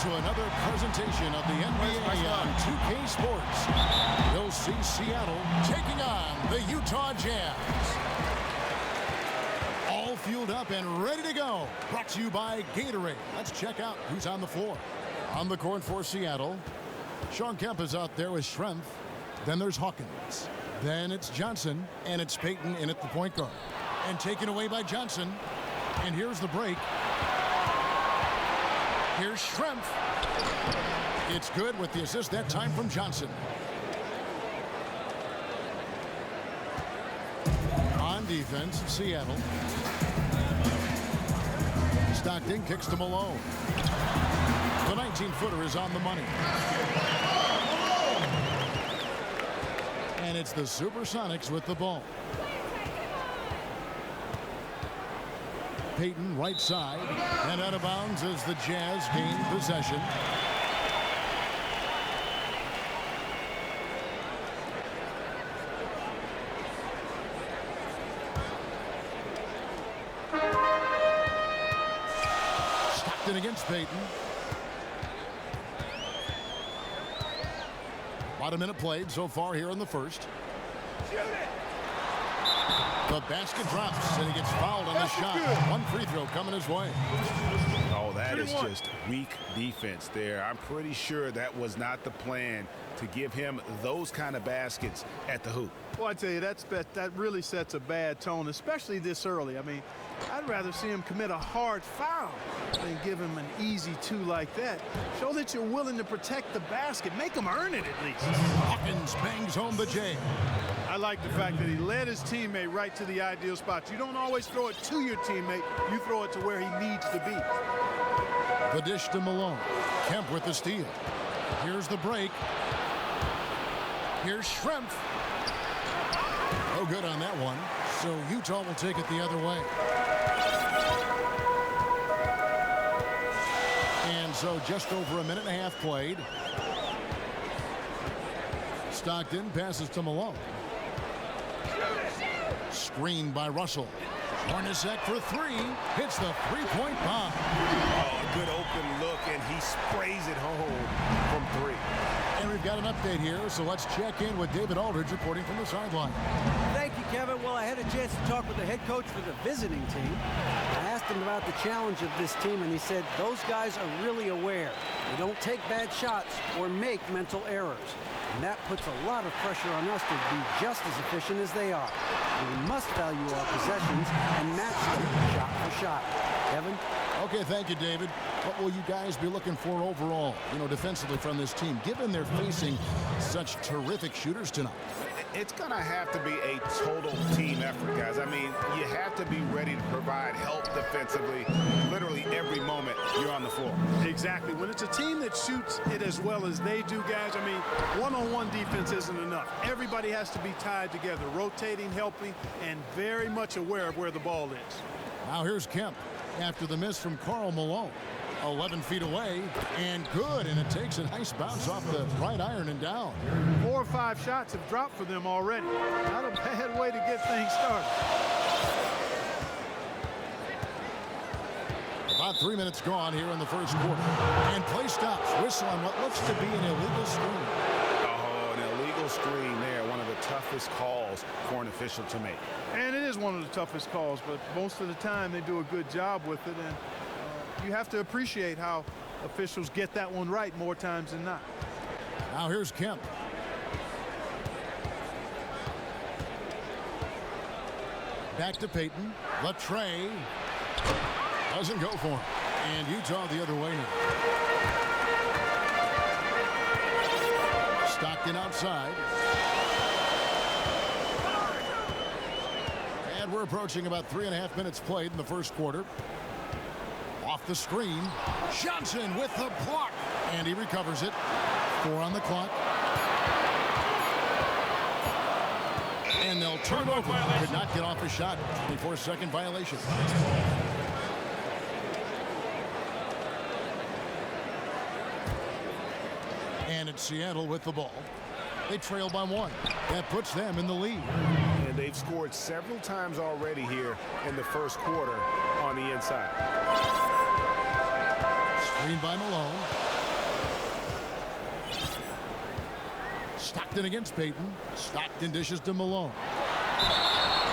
to another presentation of the NBA on 2K Sports. You'll see Seattle taking on the Utah Jazz. All fueled up and ready to go. Brought to you by Gatorade. Let's check out who's on the floor. On the court for Seattle, Shawn Kemp is out there with strength. Then there's Hawkins. Then it's Johnson, and it's Payton in at the point guard. And taken away by Johnson. And here's the break. Here's Schrempf. It's good with the assist that time from Johnson. On defense, Seattle. Stockton kicks to Malone. The 19-footer is on the money. And it's the Supersonics with the ball. Payton right side, and out of bounds as the Jazz gain possession. Stockton against Payton. About a minute played so far here in the first. The basket drops, and he gets fouled on the shot. One free throw coming his way. Oh, that is just weak defense there. I'm pretty sure that was not the plan to give him those kind of baskets at the hoop. Well, I tell you, that really sets a bad tone, especially this early. I mean, I'd rather see him commit a hard foul than give him an easy two like that. Show that you're willing to protect the basket. Make him earn it at least. Hawkins bangs home the J. I like the fact that he led his teammate right to the ideal spot. You don't always throw it to your teammate. You throw it to where he needs to be. The dish to Malone. Kemp with the steal. Here's the break. Here's Schrempf. No good on that one. So Utah will take it the other way. And so just over a minute and a half played. Stockton passes to Malone. Screened by Russell. Hornacek for three. Hits the three-point bomb. Oh, a good open look, and he sprays it home from three. And we've got an update here, so let's check in with David Aldridge reporting from the sideline. Thank you, Kevin. Well, I had a chance to talk with the head coach for the visiting team. I asked him about the challenge of this team, and he said those guys are really aware. They don't take bad shots or make mental errors. And that puts a lot of pressure on us to be just as efficient as they are. We must value our possessions and match them shot for shot. Kevin? Okay, thank you, David. What will you guys be looking for overall, defensively from this team, given they're facing such terrific shooters tonight? It's going to have to be a total team effort, guys. I mean, you have to be ready to provide help defensively literally every moment you're on the floor. Exactly. When it's a team that shoots it as well as they do, guys, I mean, one-on-one defense isn't enough. Everybody has to be tied together, rotating, helping, and very much aware of where the ball is. Now here's Kemp after the miss from Karl Malone. 11 feet away, and good, and it takes a nice bounce off the right iron and down. 4 or 5 shots have dropped for them already. Not a bad way to get things started. About 3 minutes gone here in the first quarter. And play stops. Whistle on what looks to be an illegal screen. Oh, an illegal screen there. One of the toughest calls for an official to make. And it is one of the toughest calls, but most of the time they do a good job with it. And you have to appreciate how officials get that one right more times than not. Now here's Kemp. Back to Payton. Latrey doesn't go for him. And Utah the other way now. Stockton outside. And we're approaching about 3.5 minutes played in the first quarter. Off the screen, Johnson with the block, and he recovers it. 4 on the clock. And they'll turn over. Could not get off the shot. 24-second violation. And it's Seattle with the ball. They trail by 1. That puts them in the lead. And they've scored several times already here in the first quarter on the inside. Screen by Malone. Stockton against Payton. Stockton dishes to Malone.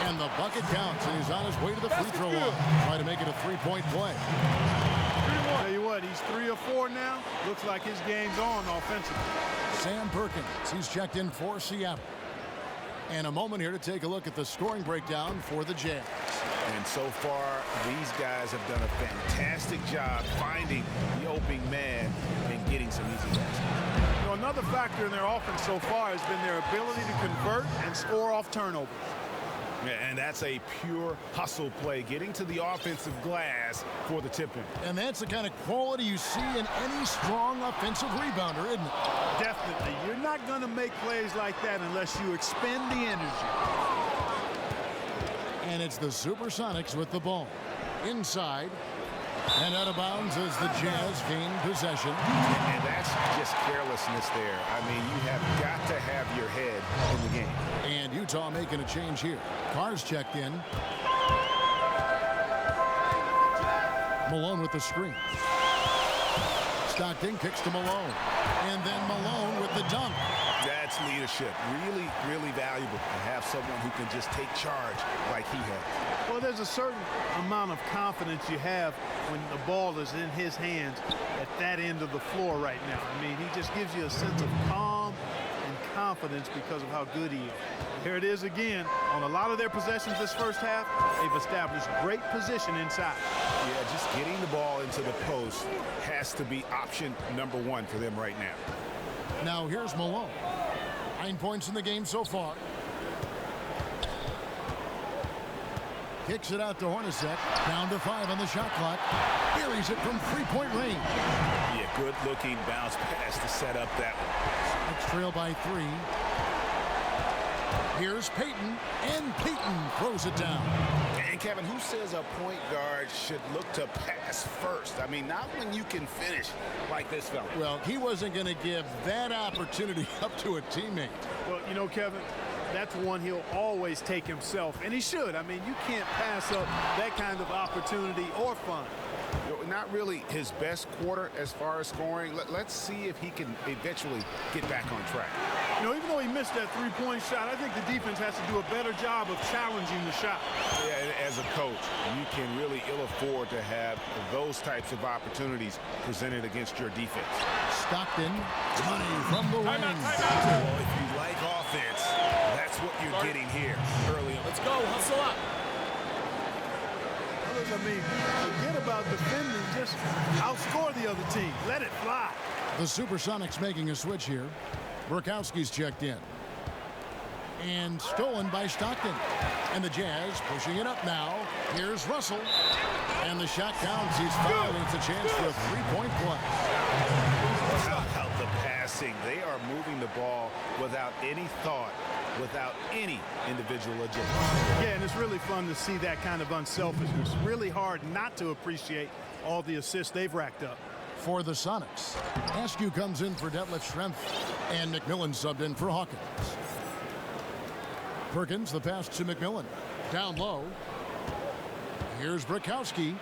And the bucket counts, and he's on his way to the free throw line. Try to make it a three-point play. Tell you what, he's 3 of 4 now. Looks like his game's on offensively. Sam Perkins, he's checked in for Seattle. And a moment here to take a look at the scoring breakdown for the Jazz. And so far, these guys have done a fantastic job finding the opening man and getting some easy baskets. You know, another factor in their offense so far has been their ability to convert and score off turnovers. Yeah, and that's a pure hustle play, getting to the offensive glass for the tip-in. And that's the kind of quality you see in any strong offensive rebounder, isn't it? Definitely. You're not going to make plays like that unless you expend the energy. And it's the Supersonics with the ball. Inside. And out of bounds as the Jazz gain possession. And that's just carelessness there. I mean, you have got to have your head in the game. And Utah making a change here. Carr's checked in. Malone with the screen. Stockton kicks to Malone. And then Malone with the dunk. That's leadership. Really, really valuable to have someone who can just take charge like he has. Well, there's a certain amount of confidence you have when the ball is in his hands at that end of the floor right now. I mean, he just gives you a sense of calm and confidence because of how good he is. Here it is again. On a lot of their possessions this first half, they've established great position inside. Yeah, just getting the ball into the post has to be option number one for them right now. Now here's Malone. 9 points in the game so far. Kicks it out to Hornacek. Down to 5 on the shot clock. Buries it from three-point range. Yeah, good-looking bounce pass to set up that one. It's trailed by 3. Here's Payton, and Payton throws it down. And Kevin, who says a point guard should look to pass first? I mean, not when you can finish like this fella. Well, he wasn't going to give that opportunity up to a teammate. Well, you know, Kevin, that's one he'll always take himself, and he should. I mean, you can't pass up that kind of opportunity or fun. Not really his best quarter as far as scoring. Let's see if he can eventually get back on track. You know, even though he missed that three-point shot, I think the defense has to do a better job of challenging the shot. Yeah, as a coach, you can really ill afford to have those types of opportunities presented against your defense. Stockton, money from the wing. Well, if you like offense, that's what you're getting here early on. Let's go, hustle up. I mean, forget about defending, just outscore the other team. Let it fly. The Supersonics making a switch here. Burkowski's checked in. And stolen by Stockton. And the Jazz pushing it up now. Here's Russell. And the shot counts. He's fouled. It's a chance for a three-point play. How about the passing? They are moving the ball without any thought, without any individual agility. Yeah, and it's really fun to see that kind of unselfishness. Really hard not to appreciate all the assists they've racked up. For the Sonics, Askew comes in for Detlef Schrempf, and McMillan subbed in for Hawkins. Perkins, the pass to McMillan. Down low. Here's Burkowski.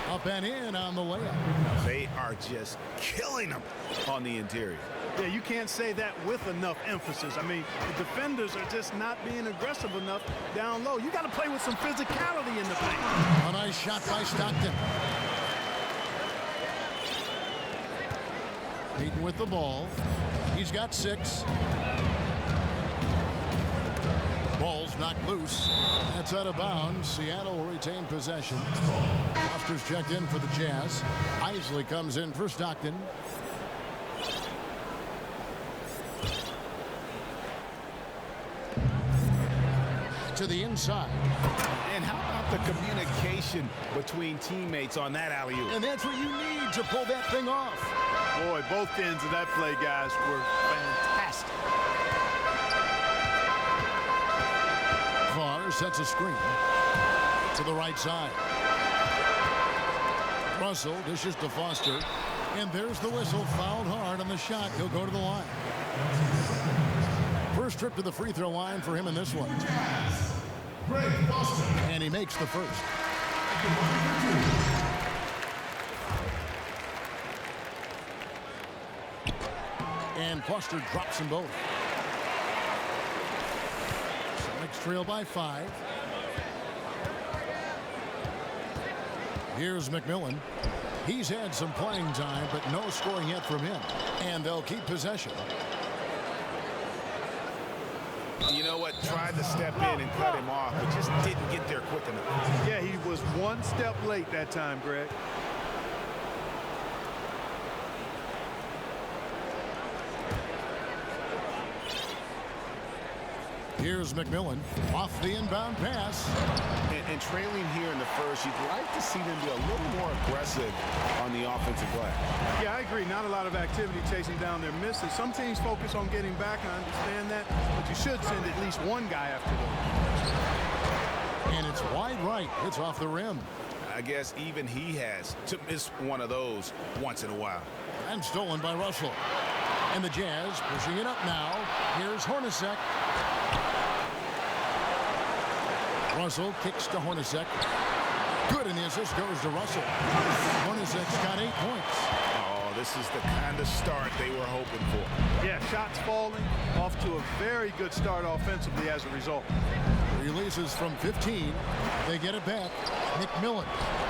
Up and in on the layup. They are just killing them on the interior. Yeah, you can't say that with enough emphasis. I mean, the defenders are just not being aggressive enough down low. You got to play with some physicality in the paint. A nice shot by Stockton. Payton with the ball. He's got 6. Ball's knocked loose. That's out of bounds. Seattle will retain possession. Foster's checked in for the Jazz. Isley comes in for Stockton. To the inside. And how about the communication between teammates on that alley-oop? And that's what you need to pull that thing off. Boy, both ends of that play, guys, were fantastic. Carr sets a screen to the right side. Russell dishes to Foster. And there's the whistle. Fouled hard on the shot. He'll go to the line. First trip to the free throw line for him in this one. And he makes the first. And Foster drops them both. trail by 5. Here's McMillan. He's had some playing time, but no scoring yet from him. And they'll keep possession. You know what? Tried to step in and cut him off, but just didn't get there quick enough. Yeah, he was one step late that time, Greg. Here's McMillan off the inbound pass. And trailing here in the first, you'd like to see them be a little more aggressive on the offensive glass. Yeah, I agree. Not a lot of activity chasing down their misses. Some teams focus on getting back. I understand that. But you should send at least one guy after them. And it's wide right. It's off the rim. I guess even he has to miss one of those once in a while. And stolen by Russell. And the Jazz pushing it up now. Here's Hornacek. Russell kicks to Hornacek. Good, and the assist goes to Russell. Hornacek's got 8 points. Oh, this is the kind of start they were hoping for. Yeah, shots falling. Off to a very good start offensively as a result. Releases from 15. They get it back. McMillan.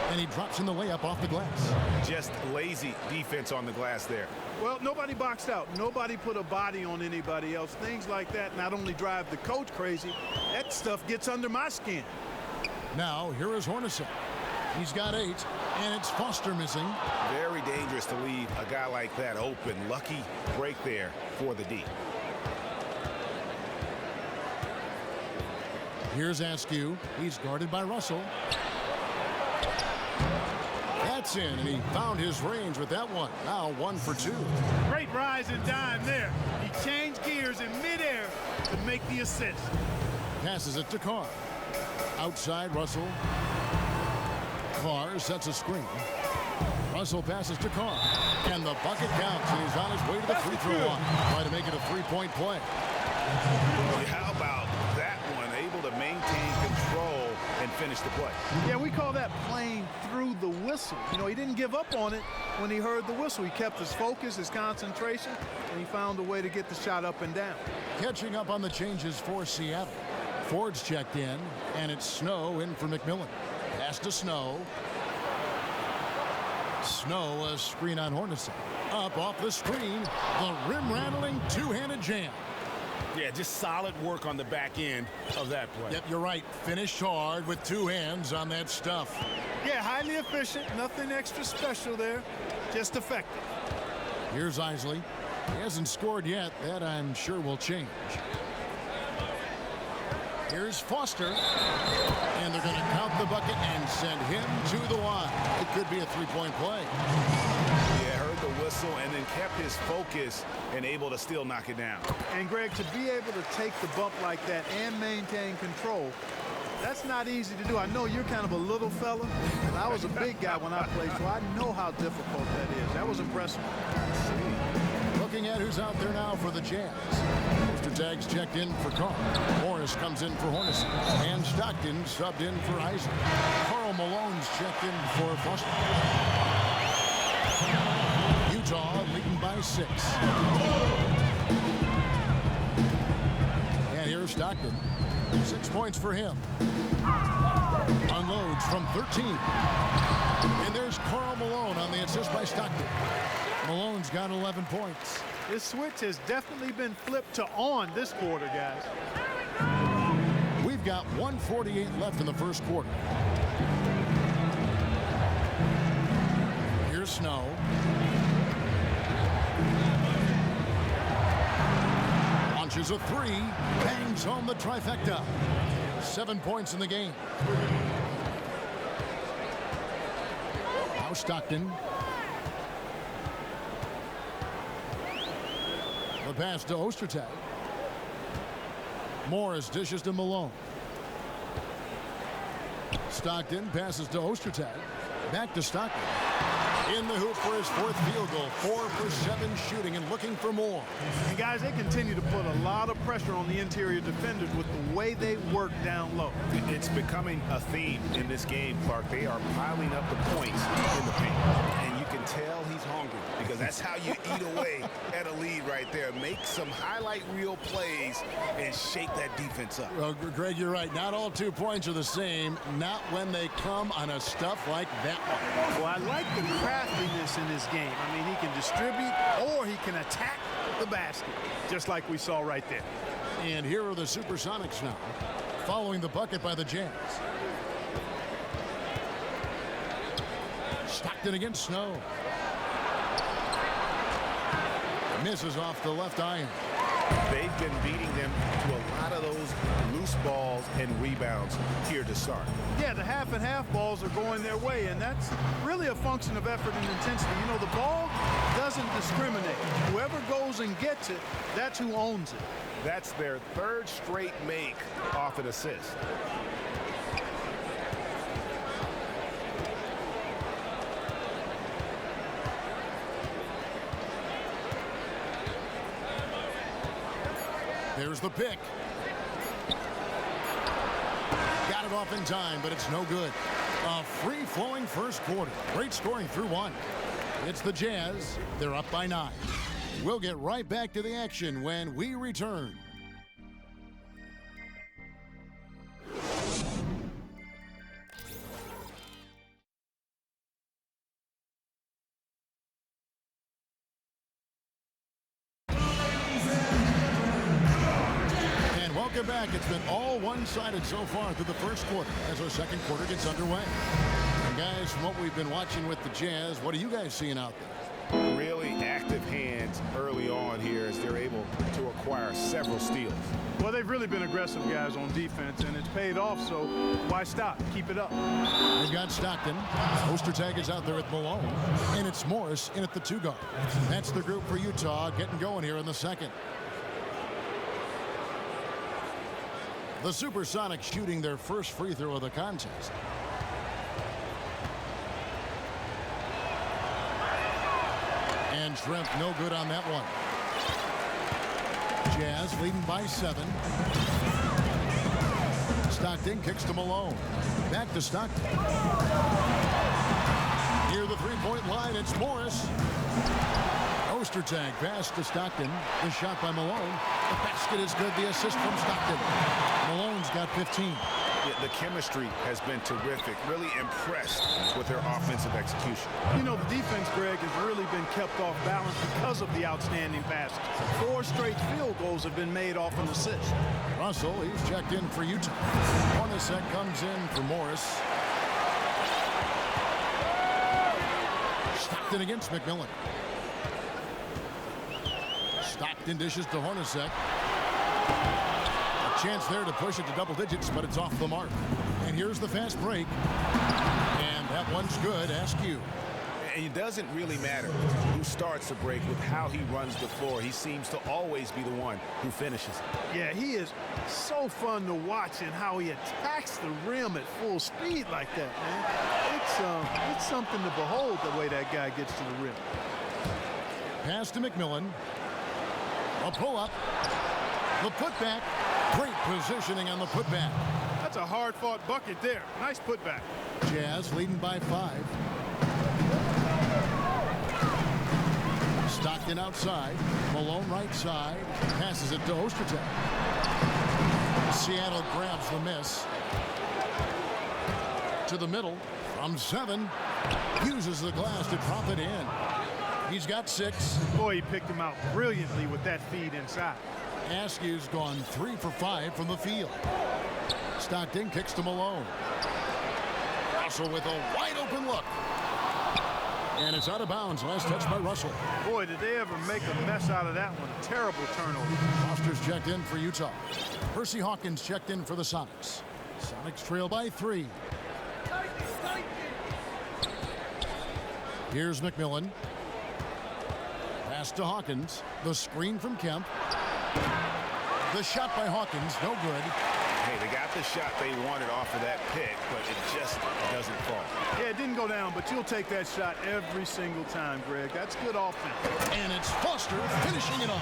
And he drops in the layup off the glass. Just lazy defense on the glass there. Well, nobody boxed out. Nobody put a body on anybody else. Things like that not only drive the coach crazy, that stuff gets under my skin. Now, here is Hornacek. He's got 8, and it's Foster missing. Very dangerous to leave a guy like that open. Lucky break there for the D. Here's Askew. He's guarded by Russell. That's in, and he found his range with that one. Now 1 for 2. Great rise and dime there. He changed gears in midair to make the assist. Passes it to Carr. Outside, Russell. Carr sets a screen. Russell passes to Carr. And the bucket counts, and he's on his way to the free throw line. Try to make it a 3-point play. How about that one? Able to maintain control and finish the play. Yeah, we call that playing through the whistle. You know, he didn't give up on it when he heard the whistle. He kept his focus, his concentration, and he found a way to get the shot up and down. Catching up on the changes for Seattle. Ford's checked in, and it's Snow in for McMillan. Pass to Snow. Snow, a screen on Hornacek. Up off the screen, the rim-rattling two-handed jam. Yeah, just solid work on the back end of that play. Yep, you're right. Finished hard with 2 hands on that stuff. Yeah, highly efficient. Nothing extra special there. Just effective. Here's Isley. He hasn't scored yet. That, I'm sure, will change. Here's Foster. And they're going to count the bucket and send him to the line. It could be a 3-point play. Yeah, heard the whistle and then kept his focus and able to still knock it down. And, Greg, to be able to take the bump like that and maintain control, that's not easy to do. I know you're kind of a little fella, and I was a big guy when I played, so I know how difficult that is. That was impressive. Looking at who's out there now for the Jazz. Mr. Tags checked in for Carr. Morris comes in for Hornacek. And Stockton subbed in for Isaac. Karl Malone's checked in for Foster. Utah leading by 6. And here's Stockton. 6 points for him. Unloads from 13. And there's Karl Malone on the assist by Stockton. Malone's got 11 points. This switch has definitely been flipped to on this quarter, guys. We've got 1:48 left in the first quarter. Here's Snow. Launches a 3. Bangs home the trifecta. 7 points in the game. Now Stockton. The pass to Ostertag. Morris dishes to Malone. Stockton passes to Ostertag. Back to Stockton. In the hoop for his 4th field goal. 4 for 7 shooting and looking for more. And, guys, they continue to put a lot of pressure on the interior defenders with the way they work down low. It's becoming a theme in this game, Clark. They are piling up the points in the paint. And you can tell he's hungry because that That's how you eat away at a lead right there. Make some highlight reel plays and shake that defense up. Well, Greg, you're right. Not all 2 points are the same. Not when they come on a stuff like that one. Well, I like the craftiness in his game. I mean, he can distribute or he can attack the basket, just like we saw right there. And here are the Supersonics now, following the bucket by the Jazz. Stockton against Snow. Misses off the left iron. They've been beating them to a lot of those loose balls and rebounds here to start. Yeah, the half and half balls are going their way, and that's really a function of effort and intensity. You know, the ball doesn't discriminate. Whoever goes and gets it, that's who owns it. That's their 3rd straight make off an assist. There's the pick. Got it off in time, but it's no good. A free-flowing first quarter. Great scoring through 1. It's the Jazz. They're up by 9. We'll get right back to the action when we return. Welcome back. It's been all one-sided so far through the first quarter as our second quarter gets underway. And guys, from what we've been watching with the Jazz, what are you guys seeing out there? Really active hands early on here as they're able to acquire several steals. Well, they've really been aggressive guys on defense, and it's paid off, so why stop? Keep it up. They've got Stockton. Ostertag is out there with Malone. And it's Morris in at the 2 guard. That's the group for Utah getting going here in the second. The Supersonics shooting their first free throw of the contest. And Shrimp no good on that one. Jazz leading by 7. Stockton kicks to Malone. Back to Stockton. Near the 3-point line, it's Morris. Ostertag pass to Stockton. The shot by Malone. The basket is good. The assist from Stockton. Malone's got 15. Yeah, the chemistry has been terrific. Really impressed with their offensive execution. You know, the defense, Greg, has really been kept off balance because of the outstanding passes. 4 straight field goals have been made off an assist. Russell, he's checked in for Utah. Hornacek comes in for Morris. Stockton against McMillan. Stockton dishes to Hornacek. A chance there to push it to double digits, but it's off the mark. And here's the fast break. And that one's good. Askew. And it doesn't really matter who starts the break with how he runs the floor. He seems to always be the one who finishes. Yeah, he is so fun to watch and how he attacks the rim at full speed like that, man. It's something to behold the way that guy gets to the rim. Pass to McMillan. A pull-up. The putback. Great positioning on the putback. That's a hard-fought bucket there. Nice putback. Jazz leading by 5. Stockton outside. Malone right side. Passes it to Ostertag. Seattle grabs the miss. To the middle. From 7. Uses the glass to drop it in. He's got 6. Boy, he picked him out brilliantly with that feed inside. Askew's gone 3 for 5 from the field. Stockton kicks to Malone. Russell with a wide open look. And it's out of bounds. Last touch by Russell. Boy, did they ever make a mess out of that one. A terrible turnover. Foster's checked in for Utah. Percy Hawkins checked in for the Sonics. Sonics trail by 3. Here's McMillan. Pass to Hawkins. The screen from Kemp. The shot by Hawkins, no good. Hey, they got the shot they wanted off of that pick, but it just doesn't fall. Yeah, it didn't go down, but you'll take that shot every single time, Greg. That's good offense. And it's Foster finishing it off.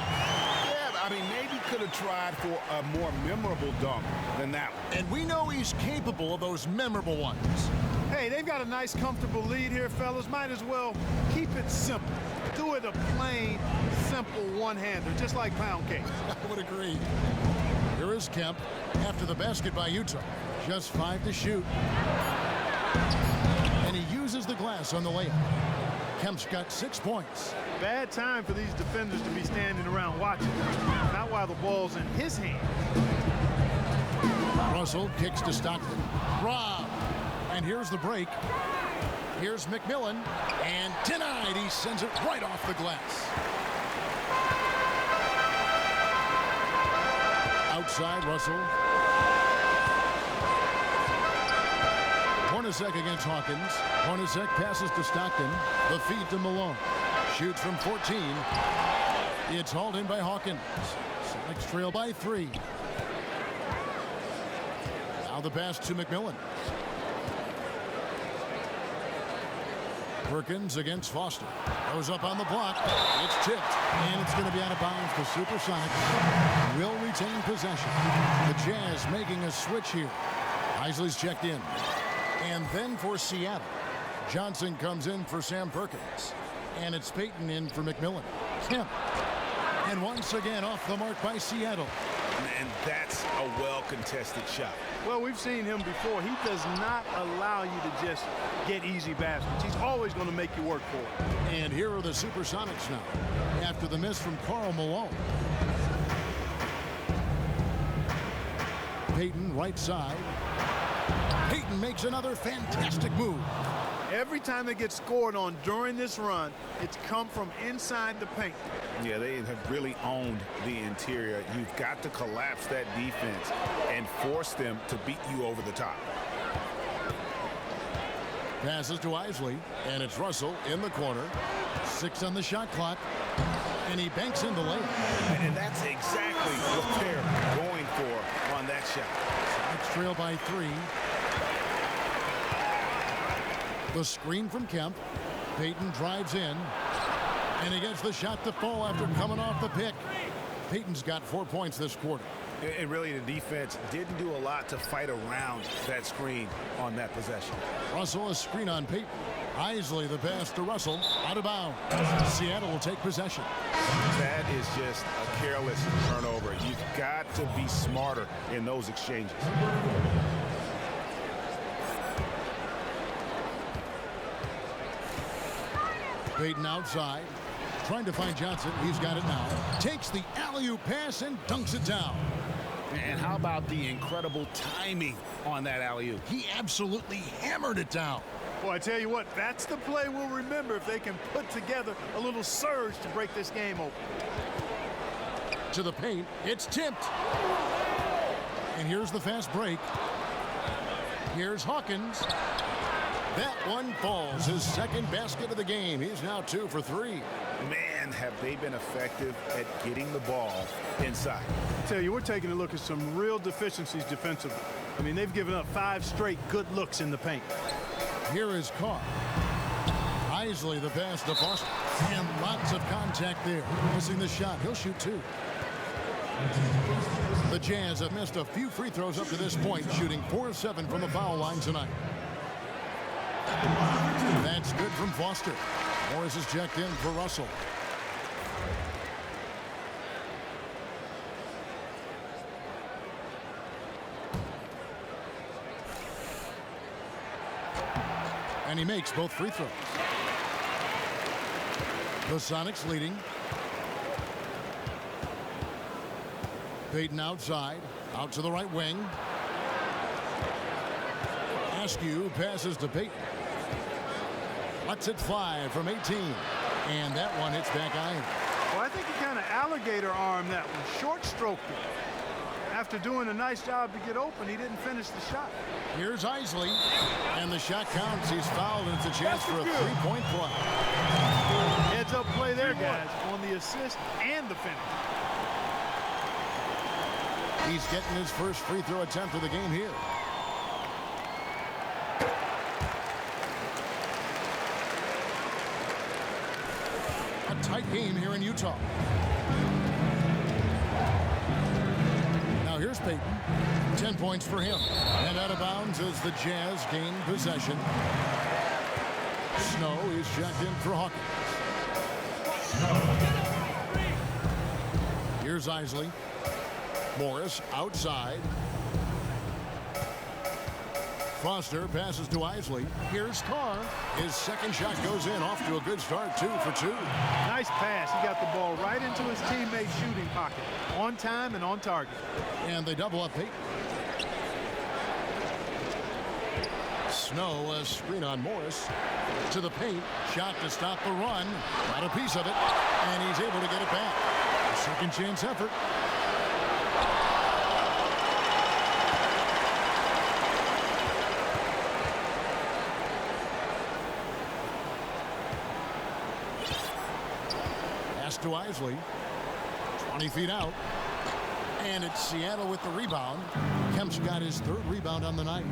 Yeah, I mean, maybe could have tried for a more memorable dunk than that one. And we know he's capable of those memorable ones. Hey, they've got a nice, comfortable lead here, fellas. Might as well keep it simple. Do it a plain, simple one-hander, just like pound cake. I would agree. Here is Kemp after the basket by Utah. Just 5 to shoot. And he uses the glass on the layup. Kemp's got 6 points. Bad time for these defenders to be standing around watching. Not while the ball's in his hand. Russell kicks to Stockton. Rob. And here's the break. Here's McMillan. And denied. He sends it right off the glass. Outside, Russell. Hornacek against Hawkins. Hornacek passes to Stockton. The feed to Malone. Shoots from 14. It's hauled in by Hawkins. Sonics trail by 3. Now the pass to McMillan. Perkins against Foster. Goes up on the block. It's tipped. And it's going to be out of bounds. The Supersonics will retain possession. The Jazz making a switch here. Isley's checked in. And then for Seattle, Johnson comes in for Sam Perkins. And it's Payton in for McMillan. Kemp. And once again off the mark by Seattle. And that's a well-contested shot. Well, we've seen him before. He does not allow you to just get easy baskets. He's always going to make you work for it. And here are the Supersonics now after the miss from Karl Malone. Payton right side. Payton makes another fantastic move. Every time they get scored on during this run, it's come from inside the paint. Yeah, they have really owned the interior. You've got to collapse that defense and force them to beat you over the top. Passes to Isley, and it's Russell in the corner. 6 on the shot clock, and he banks in the layup. And that's exactly what they're going for on that shot. It's trail by 3. The screen from Kemp. Payton drives in, and he gets the shot to fall after coming off the pick. Payton's got 4 points this quarter. And really, the defense didn't do a lot to fight around that screen on that possession. Russell a screen on Payton. Isley the pass to Russell. Out of bounds. Seattle will take possession. That is just a careless turnover. You've got to be smarter in those exchanges. Payton outside, trying to find Johnson. He's got it now. Takes the alley-oop pass and dunks it down. And how about the incredible timing on that alley-oop? He absolutely hammered it down. Well, I tell you what, that's the play we'll remember if they can put together a little surge to break this game open. To the paint, it's tipped. And here's the fast break. Here's Hawkins. That one falls. His second basket of the game. He's now 2 for 3. Man, have they been effective at getting the ball inside. I tell you, we're taking a look at some real deficiencies defensively. I mean, they've given up 5 straight good looks in the paint. Here is Carr. Isley the pass to Foster. And lots of contact there. Missing the shot. He'll shoot 2. The Jazz have missed a few free throws up to this point, shooting 4-7 from the foul line tonight. That's good from Foster. Morris is checked in for Russell. And he makes both free throws. The Sonics leading. Payton outside, out to the right wing. Askew passes to Payton. Lets it fly from 18. And that one hits back iron. Well, I think he kind of alligator armed that one, short stroked it. After doing a nice job to get open, he didn't finish the shot. Here's Isley, and the shot counts. He's fouled, and it's a chance for a three-point play. Heads-up play there, guys, on the assist and the finish. He's getting his first free throw attempt of the game here. A tight game here in Utah. Now here's Here's Payton. 10 points for him. And out of bounds as the Jazz gain possession. Snow is checked in for Hawkins. Here's Isley. Morris outside. Foster passes to Isley. Here's Carr. His second shot goes in, off to a good start, 2 for 2. Nice pass. He got the ball right into his teammate's shooting pocket. On time and on target. And they double up Payton. Snow, a screen on Morris. To the paint. Shot to stop the run. Got a piece of it. And he's able to get it back. A second chance effort. Pass to Isley. 20 feet out. And it's Seattle with the rebound. Kemp's got his 3rd rebound on the night.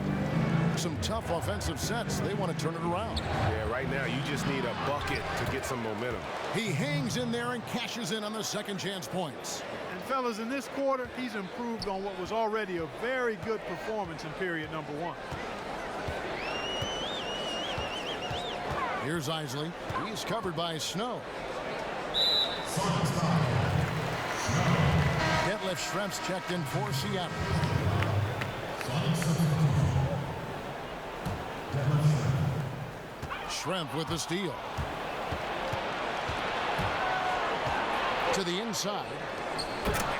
Some tough offensive sets. They want to turn it around. Yeah, right now you just need a bucket to get some momentum. He hangs in there and cashes in on the second chance points. And fellas, in this quarter, he's improved on what was already a very good performance in period number 1. Here's Isley. He's covered by Snow. Detlef Schrempf's checked in for Seattle. Schrempf with the steal. To the inside.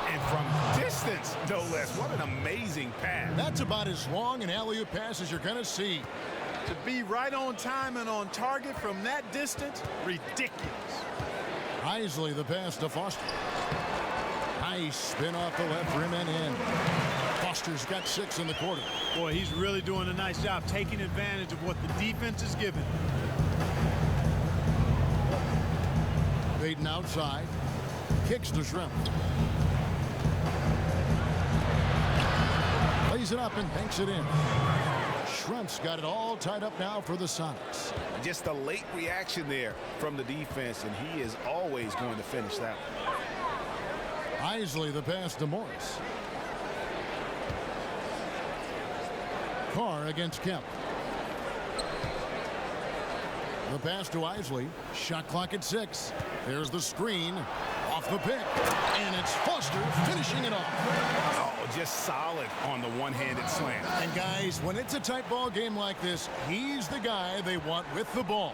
And from distance, no less. What an amazing pass. That's about as long an alley-oop pass as you're going to see. To be right on time and on target from that distance, ridiculous. Isley the pass to Foster. Nice spin off the left rim and in. Foster's got 6 in the quarter. Boy, he's really doing a nice job taking advantage of what the defense is giving. Payton outside. Kicks to Schrempf. Lays it up and banks it in. Schrempf's got it all tied up now for the Sonics. Just a late reaction there from the defense, and he is always going to finish that one. Isley the pass to Morris. Carr against Kemp. The pass to Isley. Shot clock at 6. There's the screen. Off the pick. And it's Foster finishing it off. Oh, just solid on the one-handed slam. And guys, when it's a tight ball game like this, he's the guy they want with the ball.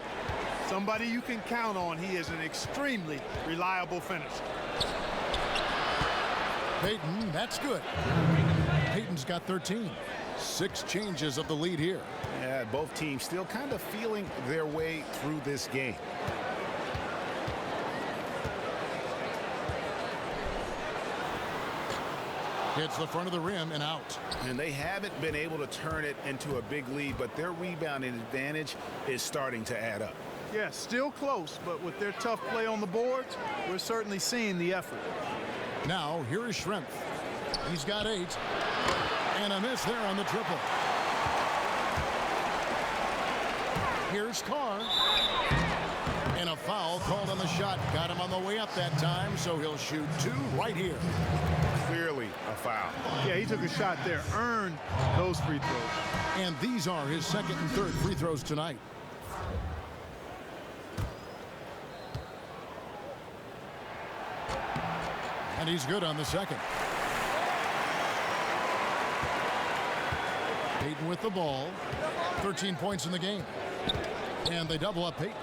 Somebody you can count on. He is an extremely reliable finisher. Payton, that's good. Payton's got 13. 6 changes of the lead here. Yeah, both teams still kind of feeling their way through this game. Hits the front of the rim and out. And they haven't been able to turn it into a big lead, but their rebounding advantage is starting to add up. Yeah, still close, but with their tough play on the boards, we're certainly seeing the effort. Now, here is Schrempf. He's got 8. And a miss there on the triple. Here's Carr. And a foul called on the shot. Got him on the way up that time, so he'll shoot 2 right here. Clearly a foul. Yeah, he took a shot there, earned those free throws. And these are his 2nd and 3rd free throws tonight. And he's good on the 2nd. Payton with the ball. 13 points in the game. And they double up Payton.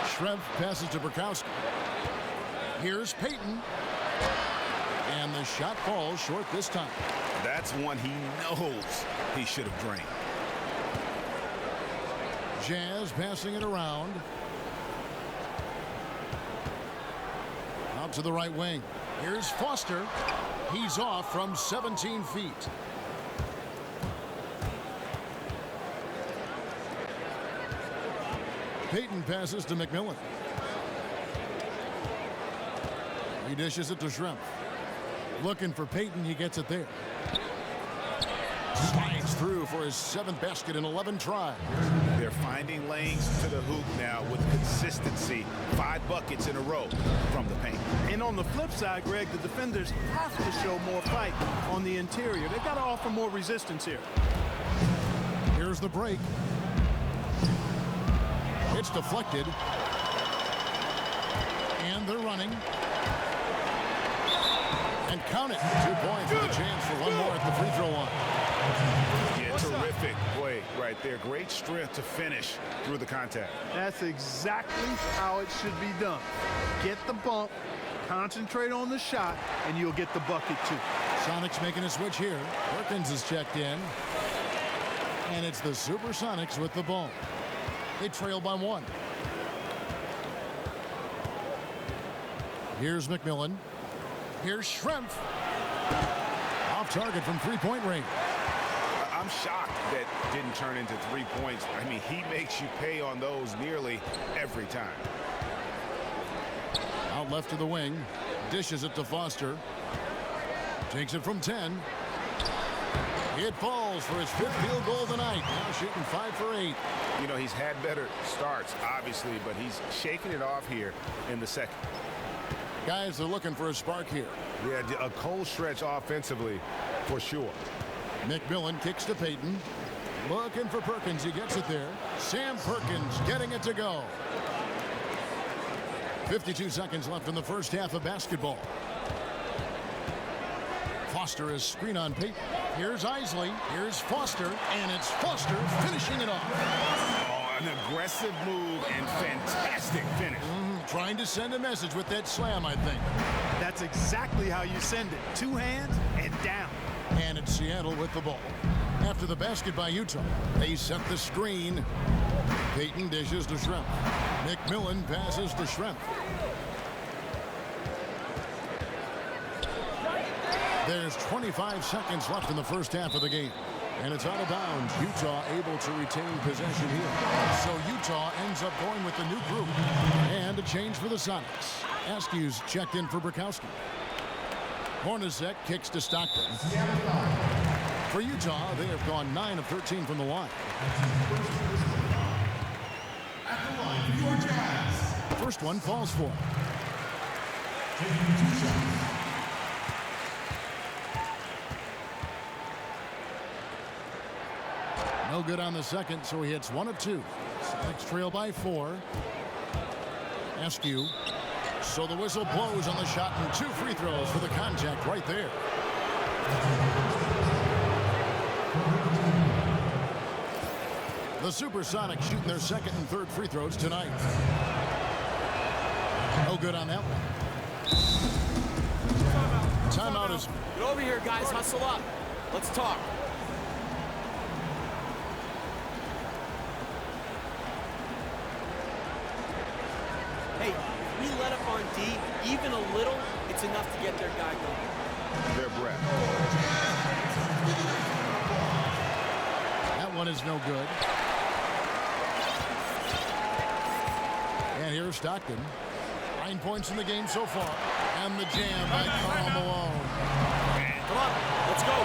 Schrempf passes to Burkowski. Here's Payton. And the shot falls short this time. That's one he knows he should have drained. Jazz passing it around. Out to the right wing. Here's Foster. He's off from 17 feet. Payton passes to McMillan. He dishes it to Schrempf. Looking for Payton, he gets it there. Slides through for his 7th basket in 11 tries. They're finding lanes to the hoop now with consistency. 5 buckets in a row from the paint. And on the flip side, Greg, the defenders have to show more fight on the interior. They've got to offer more resistance here. Here's the break. It's deflected. And they're running. And count it. 2 points with a chance for one more at the free throw line. Yeah, terrific play right there. Great strength to finish through the contact. That's exactly how it should be done. Get the bump, concentrate on the shot, and you'll get the bucket too. Sonics making a switch here. Perkins is checked in. And it's the Supersonics with the ball. They trail by 1. Here's McMillan. Here's Schrempf. Off target from three-point range. I'm shocked that didn't turn into 3 points. I mean, he makes you pay on those nearly every time. Out left to the wing. Dishes it to Foster. Takes it from 10. It falls for his 5th field goal tonight. Now shooting 5 for 8. You know, he's had better starts, obviously, but he's shaking it off here in the second. Guys are looking for a spark here. Yeah, a cold stretch offensively for sure. McMillan kicks to Payton. Looking for Perkins. He gets it there. Sam Perkins getting it to go. 52 seconds left in the first half of basketball. Foster is screen on Payton. Here's Isley. Here's Foster. And it's Foster finishing it off. Oh, an aggressive move and fantastic finish. Trying to send a message with that slam, I think. That's exactly how you send it. 2 hands and down. And it's Seattle with the ball. After the basket by Utah, they set the screen. Payton dishes to Schrempf. McMillan passes to Schrempf. There's 25 seconds left in the first half of the game. And it's out of bounds. Utah able to retain possession here. So Utah ends up going with the new group. And a change for the Sonics. Askew's checked in for Bukowski. Hornacek kicks to Stockton. For Utah, they have gone 9 of 13 from the line. First one falls for him. No good on the second, so he hits 1 of 2. Sonics trail by 4. Askew. So the whistle blows on the shot and 2 free throws for the contact right there. The Supersonics shooting their second and third free throws tonight. No good on that one. Timeout is... Get over here, guys. Hustle up. Let's talk. Hey, if we let up on D, even a little, it's enough to get their guy going. Their breath. That one is no good. And here's Stockton. 9 points in the game so far. And the jam by Karl Malone. Come on, let's go.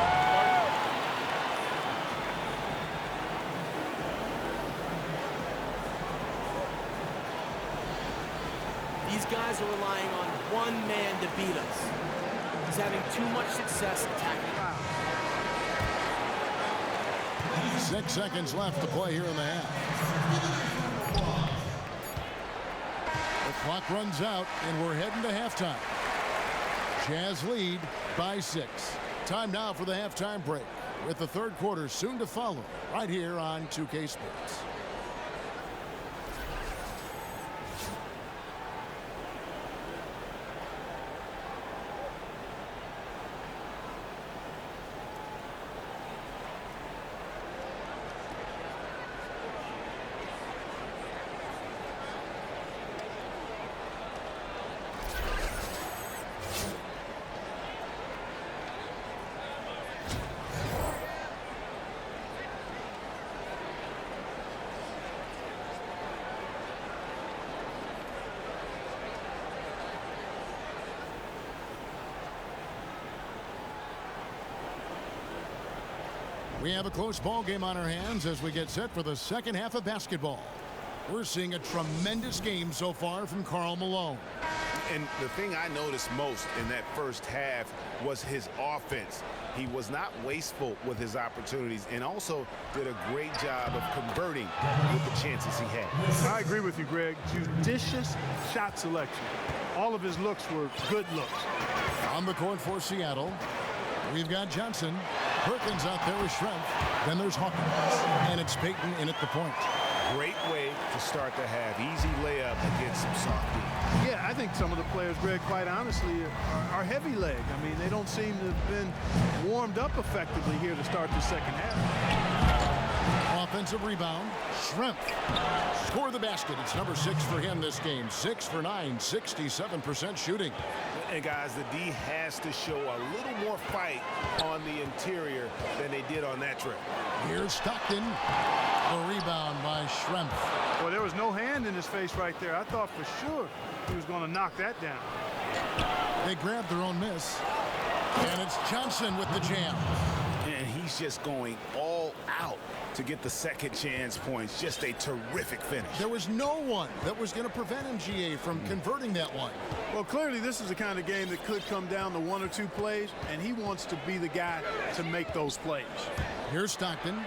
These guys are relying on one man to beat us. He's having too much success attacking. 6 seconds left to play here in the half. The clock runs out, and we're heading to halftime. Jazz lead by 6. Time now for the halftime break, with the third quarter soon to follow, right here on 2K Sports. We have a close ball game on our hands as we get set for the second half of basketball. We're seeing a tremendous game so far from Karl Malone. And the thing I noticed most in that first half was his offense. He was not wasteful with his opportunities and also did a great job of converting with the chances he had. I agree with you, Greg. Judicious shot selection. All of his looks were good looks. On the court for Seattle, we've got Johnson. Perkins out there with Schrempf. Then there's Hawkins. And it's Payton in at the point. Great way to start the half. Easy layup against some soft D. Yeah, I think some of the players, Greg, quite honestly, are heavy leg. I mean, they don't seem to have been warmed up effectively here to start the second half. Offensive rebound. Schrempf. Score the basket. It's number 6 for him this game. 6 for 9, 67% shooting. And guys, the D has to show a little more fight on the interior than they did on that trip. Here's Stockton. The rebound by Schrempf. Well, there was no hand in his face right there. I thought for sure he was going to knock that down. They grabbed their own miss. And it's Johnson with the jam. And he's just going all out to get the second chance points. Just a terrific finish. There was no one that was going to prevent MGA from converting that one. Well, clearly this is the kind of game that could come down to 1 or 2 plays, and he wants to be the guy to make those plays. Here's Stockton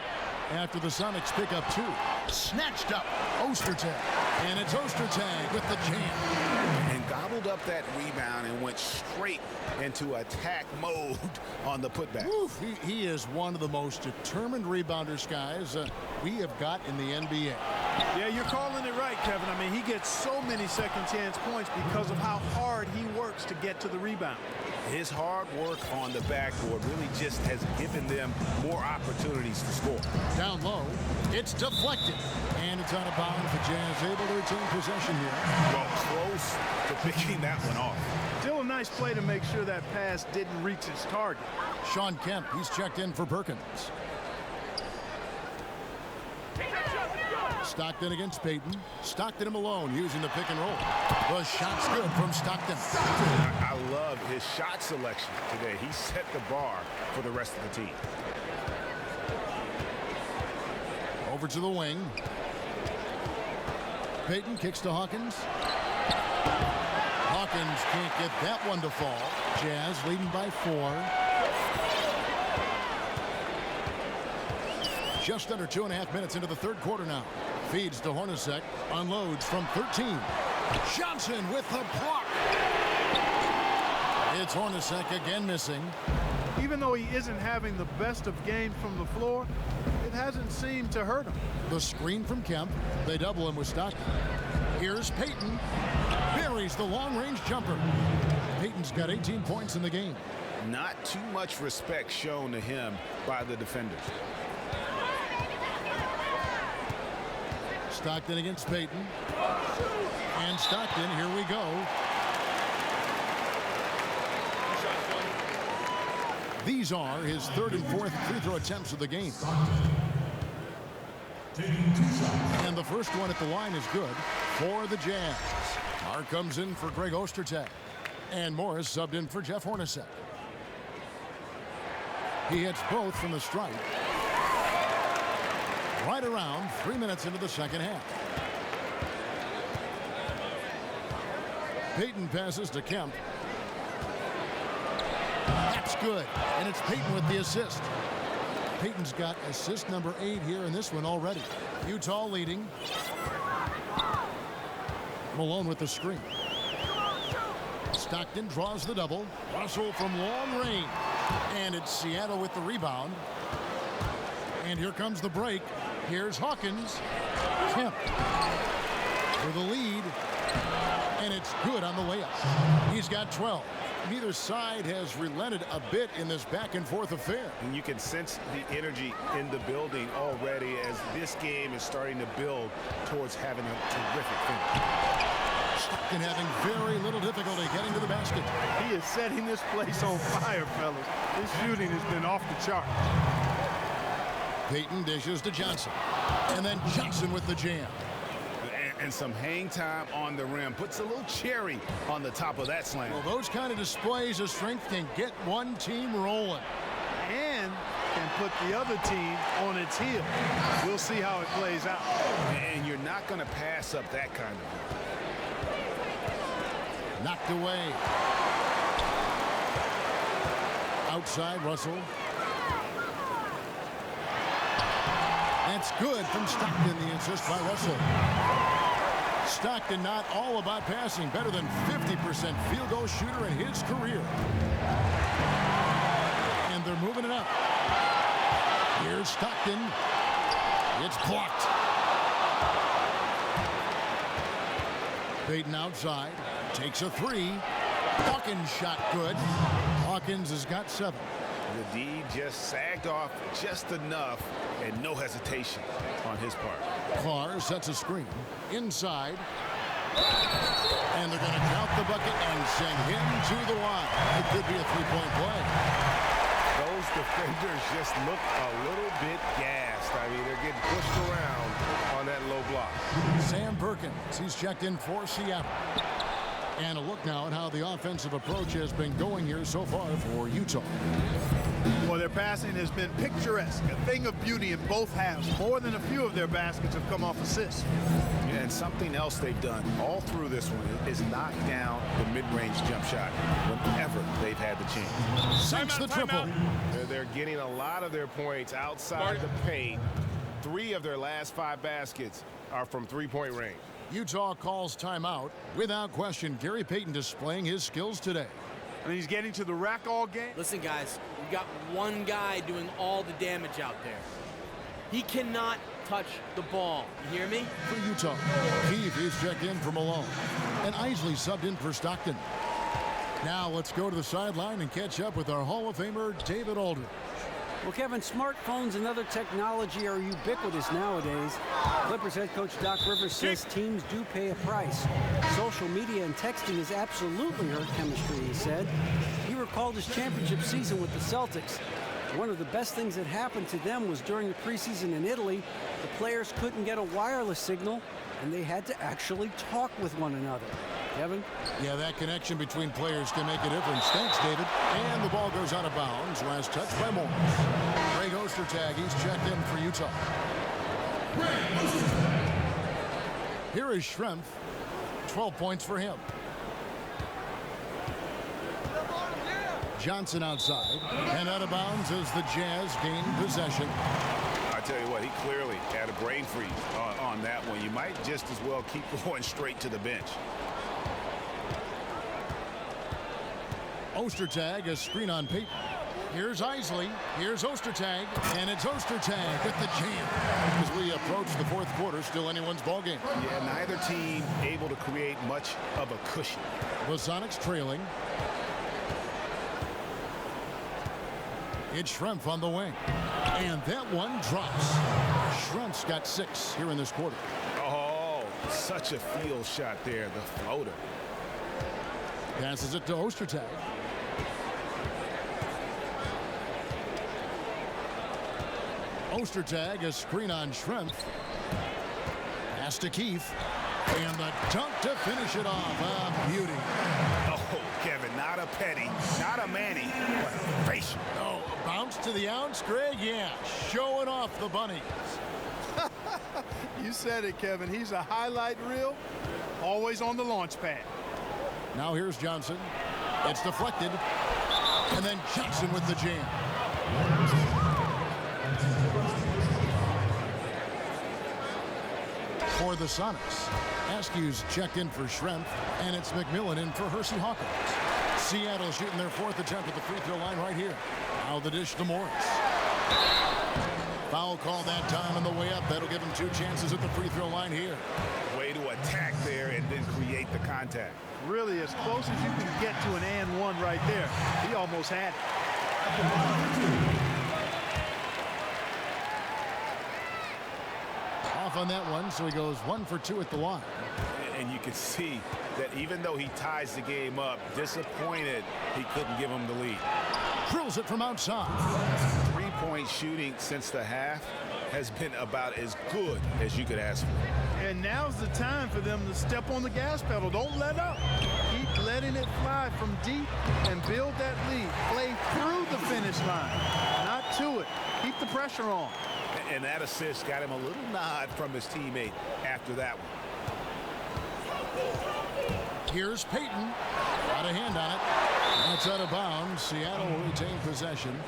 after the Sonics pick up 2. Snatched up Ostertag. And it's Ostertag with the jam. And gobbled up that rebound and went straight into attack mode on the putback. Oof, he is one of the most determined rebounders, guys, we have got in the NBA. Yeah, you're calling it right, Kevin. I mean, he gets so many second chance points because of how hard he works to get to the rebound. His hard work on the backboard really just has given them more opportunities to score. Down low, it's deflected. And it's out of bounds. The Jazz able to retain possession here. Well, close to picking that one off. Still a nice play to make sure that pass didn't reach its target. Sean Kemp, he's checked in for Perkins. Stockton against Payton. Stockton and Malone using the pick and roll. The shot's good from Stockton. I love his shot selection today. He set the bar for the rest of the team. Over to the wing. Payton kicks to Hawkins. Hawkins can't get that one to fall. Jazz leading by 4. Just under 2.5 minutes into the third quarter now. Feeds to Hornacek. Unloads from 13. Johnson with the block. It's Hornacek again missing. Even though he isn't having the best of games from the floor, it hasn't seemed to hurt him. The screen from Kemp. They double him with Stockton. Here's Payton. Buries the long-range jumper. Payton's got 18 points in the game. Not too much respect shown to him by the defenders. Stockton against Payton. And Stockton, here we go. These are his 3rd and 4th free throw attempts of the game. And the first one at the line is good for the Jazz. Mark comes in for Greg Ostertag. And Morris subbed in for Jeff Hornacek. He hits both from the stripe. Right around 3 minutes into the second half. Payton passes to Kemp. That's good. And it's Payton with the assist. Payton's got assist number 8 here in this one already. Utah leading. Malone with the screen. Stockton draws the double. Russell from long range. And it's Seattle with the rebound. And here comes the break. Here's Hawkins. Kemp for the lead. And it's good on the layup. He's got 12. Neither side has relented a bit in this back-and-forth affair. And you can sense the energy in the building already as this game is starting to build towards having a terrific finish. Stockton having very little difficulty getting to the basket. He is setting this place on fire, fellas. His shooting has been off the chart. Payton dishes to Johnson. And then Johnson with the jam. And some hang time on the rim. Puts a little cherry on the top of that slam. Well, those kind of displays of strength can get one team rolling. And can put the other team on its heel. We'll see how it plays out. And you're not going to pass up that kind of one. Knocked away. Outside, Russell. That's good from Stockton, the assist by Russell. Stockton not all about passing, better than 50% field goal shooter in his career. And they're moving it up. Here's Stockton. It's blocked. Payton outside, takes a three. Hawkins shot good. Hawkins has got 7. The D just sagged off just enough and no hesitation on his part. Clark sets a screen inside. And they're going to count the bucket and send him to the line. It could be a three-point play. Those defenders just look a little bit gassed. I mean, they're getting pushed around on that low block. Sam Perkins, he's checked in for Seattle. And a look now at how the offensive approach has been going here so far for Utah. Well, their passing has been picturesque, a thing of beauty in both halves. More than a few of their baskets have come off assists. Yeah, and something else they've done all through this one is knock down the mid-range jump shot whenever they've had the chance. Sinks the triple. They're getting a lot of their points outside the paint. 3 of their last 5 baskets are from three-point range. Utah calls timeout. Without question, Gary Payton displaying his skills today. And he's getting to the rack all game. Listen, guys, we've got one guy doing all the damage out there. He cannot touch the ball. You hear me? For Utah, Keefe is checked in for Malone. And Isley subbed in for Stockton. Now let's go to the sideline and catch up with our Hall of Famer, David Aldridge. Well, Kevin, smartphones and other technology are ubiquitous nowadays. Clippers head coach Doc Rivers says teams do pay a price. Social media and texting has absolutely hurt chemistry, he said. He recalled his championship season with the Celtics. One of the best things that happened to them was during the preseason in Italy, the players couldn't get a wireless signal, and they had to actually talk with one another. Kevin? Yeah, that connection between players can make a difference. Thanks, David. And the ball goes out of bounds. Last touch by Morris. Greg Ostertag, he's checked in for Utah. Here is Schrempf. 12 points for him. Johnson outside. And out of bounds as the Jazz gain possession. I tell you what, he clearly had a brain freeze on that one. You might just as well keep going straight to the bench. Ostertag, a screen on Payton. Here's Isley. Here's Ostertag. And it's Ostertag at the jam. As we approach the fourth quarter, still anyone's ballgame. Yeah, neither team able to create much of a cushion. The Sonics trailing. It's Schrempf on the wing. And that one drops. Schrempf's got 6 here in this quarter. Oh, such a field shot there, the floater. Passes it to Ostertag. Ostertag, a screen on Schrempf. Pass to Keefe. And the dunk to finish it off. A beauty. Oh, Kevin, not a petty, not a Manny, but a facial. Oh, a bounce to the ounce, Greg? Yeah, showing off the bunnies. You said it, Kevin. He's a highlight reel, always on the launch pad. Now here's Johnson. It's deflected. And then Johnson with the jam. For the Sonics, Askew's checked in for Schrempf, and it's McMillan in for Hersey Hawkins. Seattle shooting their 4th attempt at the free throw line right here. Now the dish to Morris. Foul call that time on the way up. That'll give him 2 chances at the free throw line here. Way to attack there and then create the contact. Really as close as you can get to an and one right there. He almost had it. Off on that one, so he goes 1 for 2 at the line. And you can see that even though he ties the game up, disappointed he couldn't give him the lead. Drills it from outside. 3-point shooting since the half has been about as good as you could ask for. And now's the time for them to step on the gas pedal. Don't let up. Keep letting it fly from deep and build that lead. Play through the finish line, not to it. Keep the pressure on. And that assist got him a little nod from his teammate after that one. Here's Payton. Got a hand on it. That's out of bounds. Seattle will retain possession.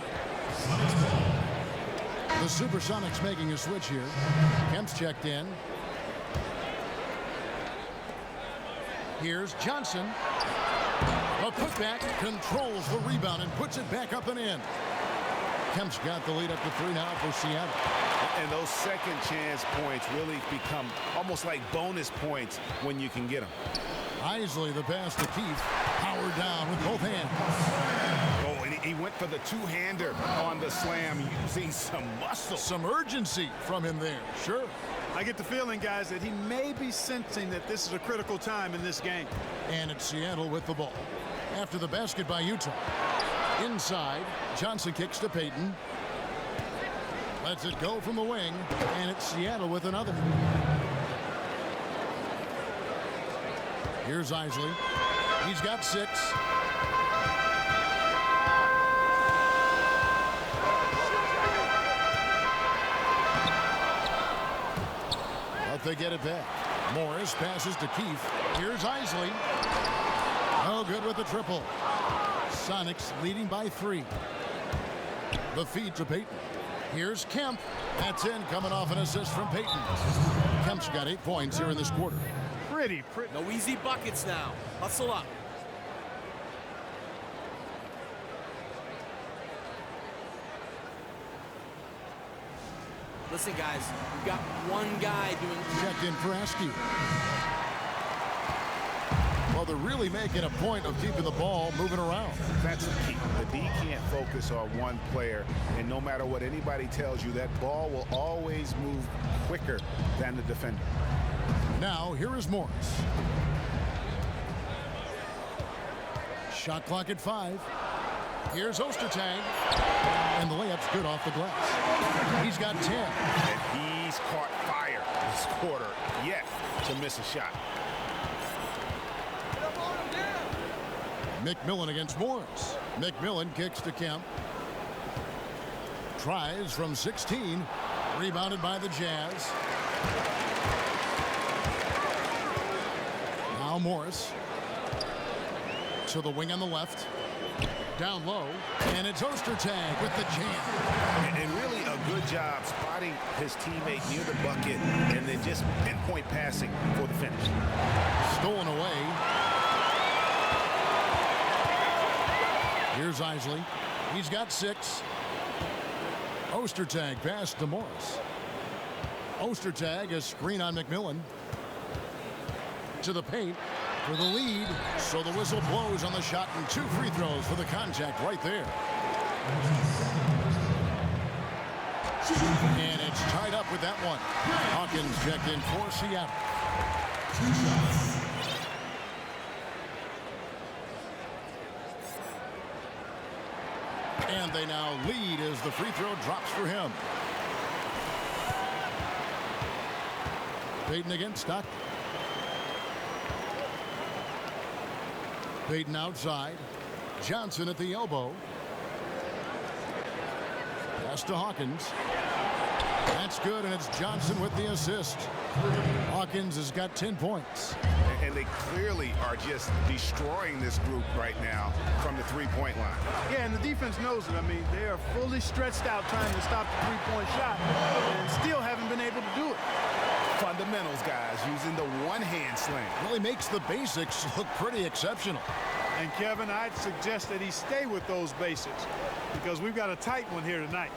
The Supersonics making a switch here. Kemp's checked in. Here's Johnson. A putback controls the rebound and puts it back up and in. Kemp's got the lead up to 3 now for Seattle. And those second chance points really become almost like bonus points when you can get them. Isley, the pass to Keith. Powered down with both hands. Oh, and he went for the two-hander on the slam, using some muscle. Some urgency from him there. Sure. I get the feeling, guys, that he may be sensing that this is a critical time in this game. And it's Seattle with the ball. After the basket by Utah. Inside, Johnson kicks to Payton. Lets it go from the wing, and it's Seattle with another. Here's Isley. He's got 6. But they get it back. Morris passes to Keith. Here's Isley. No good with the triple. Sonics leading by 3. The feed to Payton. Here's Kemp. That's in, coming off an assist from Payton. Kemp's got 8 points here in this quarter. Pretty. No easy buckets now. Hustle up. Listen, guys, we've got one guy doing... Checked in for Askew. Well, they're really making a point of keeping the ball moving around. That's the key. The D can't focus on one player, and no matter what anybody tells you, that ball will always move quicker than the defender. Now, here is Morris. Shot clock at 5. Here's Ostertag. And the layup's good off the glass. He's got 10. And he's caught fire this quarter yet to miss a shot. McMillan against Morris. McMillan kicks to Kemp. Tries from 16. Rebounded by the Jazz. Now Morris. To the wing on the left. Down low. And it's Ostertag with the jam. And really a good job spotting his teammate near the bucket and then just pinpoint passing for the finish. Stolen away. Here's Isley. He's got 6. Ostertag pass to Morris. Ostertag, a screen on McMillan. To the paint for the lead. So the whistle blows on the shot and 2 free throws for the contact right there. And it's tied up with that one. Hawkins checked in for Seattle. And they now lead as the free throw drops for him. Payton against Stockton. Payton outside. Johnson at the elbow. Pass to Hawkins. That's good, and it's Johnson with the assist. Hawkins has got 10 points. And they clearly are just destroying this group right now from the three-point line. Yeah, and the defense knows it. I mean, they are fully stretched out trying to stop the three-point shot and still haven't been able to do it. Fundamentals, guys, using the one-hand slam. Really makes the basics look pretty exceptional. And Kevin, I'd suggest that he stay with those basics because we've got a tight one here tonight.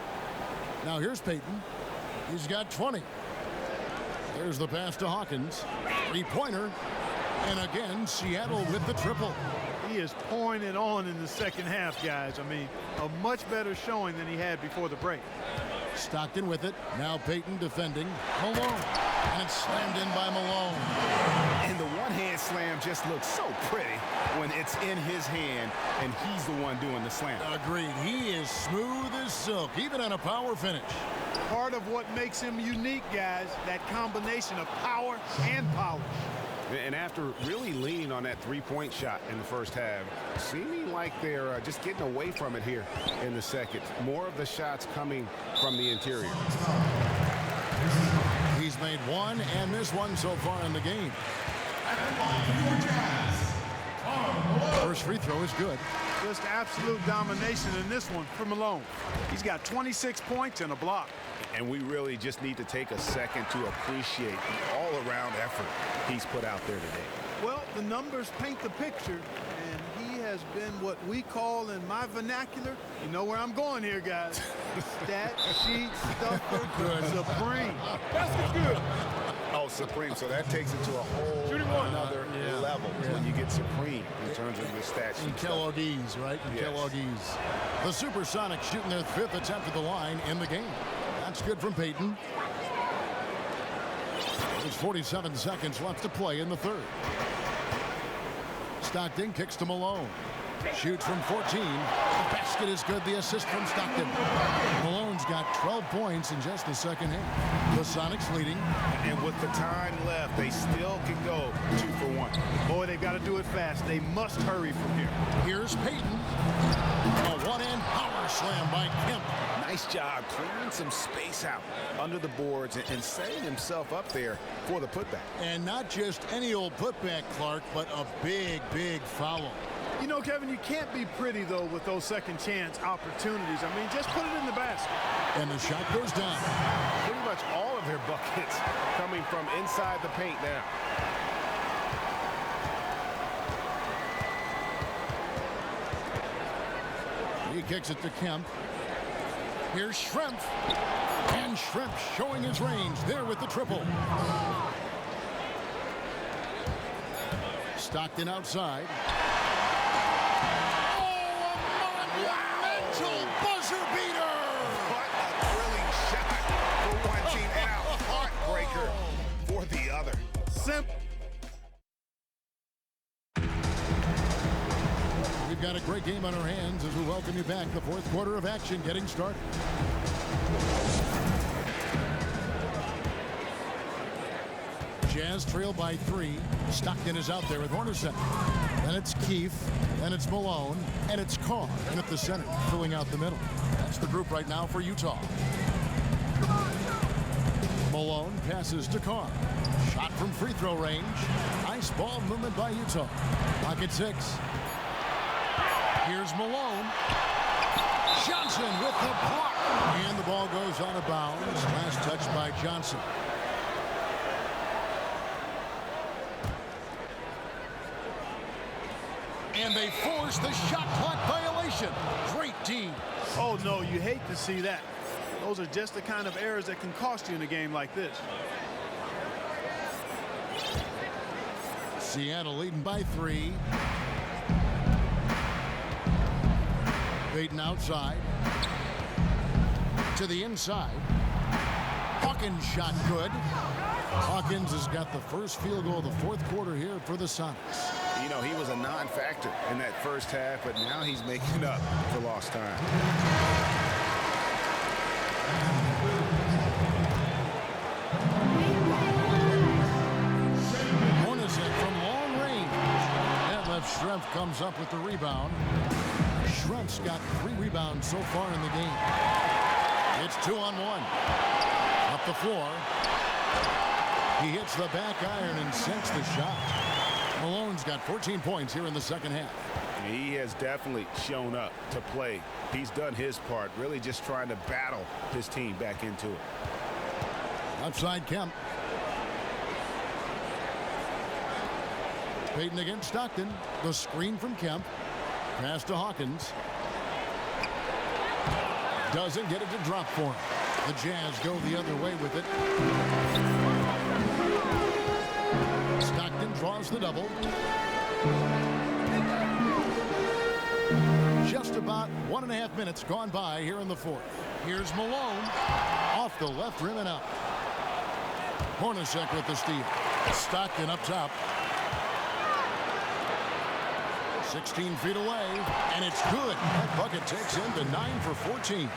Now here's Payton. He's got 20. There's the pass to Hawkins. 3-pointer. And again, Seattle with the triple. He is pouring it on in the second half, guys. I mean, a much better showing than he had before the break. Stockton with it. Now Payton defending. Malone. And it's slammed in by Malone. And the one-hand slam just looks so pretty when it's in his hand and he's the one doing the slam. Agreed. He is smooth as silk, even on a power finish. Part of what makes him unique, guys, that combination of power and polish. And after really leaning on that three-point shot in the first half, seeming like they're just getting away from it here in the second. More of the shots coming from the interior. He's made one and missed one so far in the game. First free throw is good. Just absolute domination in this one for Malone. He's got 26 points and a block. And we really just need to take a second to appreciate the all-around effort he's put out there today. Well, the numbers paint the picture, and he has been what we call in my vernacular, you know where I'm going here, guys, stat sheet stuffer supreme. Basket's good. Oh, supreme. So that takes it to a whole another level when you get supreme in terms of your stats. And Kellogg's, right? And Kellogg's. The Supersonics shooting their 5th attempt at the line in the game. That's good from Payton. There's 47 seconds left to play in the third. Stockton kicks to Malone. Shoots from 14. The basket is good. The assist from Stockton. Malone's got 12 points in just the second half. The Sonics leading. And with the time left, they still can go 2 for 1. Boy, they've got to do it fast. They must hurry from here. Here's Payton. A one-hand power slam by Kemp. Nice job clearing some space out under the boards and setting himself up there for the putback. And not just any old putback, Clark, but a big, big foul. You know, Kevin, you can't be pretty, though, with those second chance opportunities. I mean, just put it in the basket. And the shot goes down. Pretty much all of their buckets coming from inside the paint now. He kicks it to Kemp. Here's Schrempf. And Schrempf showing his range there with the triple. Stockton outside. Monumental buzzer beater! What a thrilling shot for one team and a heartbreaker for the other. Simple. We've got a great game on our hands as we welcome you back. The fourth quarter of action getting started. Jazz trail by 3. Stockton is out there with Hornacek. Then it's Keefe. Then it's Malone. And it's Carr in at the center, filling out the middle. That's the group right now for Utah. Malone passes to Carr. Shot from free throw range. Nice ball movement by Utah. Pocket 6. Here's Malone. Johnson with the block. And the ball goes out of bounds. Last touch by Johnson. And they force the shot clock violation. Great D. Oh, no, you hate to see that. Those are just the kind of errors that can cost you in a game like this. Seattle leading by 3. Payton outside. To the inside. Hawkins shot good. Hawkins has got the first field goal of the fourth quarter here for the Sonics. You know, he was a non-factor in that first half, but now he's making up for lost time. Hornacek from long range. That left Schrempf comes up with the rebound. Schrempf's got 3 rebounds so far in the game. It's 2-on-1. Up the floor. He hits the back iron and sinks the shot. Malone's got 14 points here in the second half. He has definitely shown up to play. He's done his part, really just trying to battle his team back into it. Outside Kemp. Payton against Stockton. The screen from Kemp. Pass to Hawkins. Doesn't get it to drop for him. The Jazz go the other way with it. Stockton draws the double. Just about 1.5 minutes gone by here in the fourth. Here's Malone. Off the left rim and out. Hornacek with the steal. Stockton up top. 16 feet away, and it's good. That bucket takes him to 9 for 14.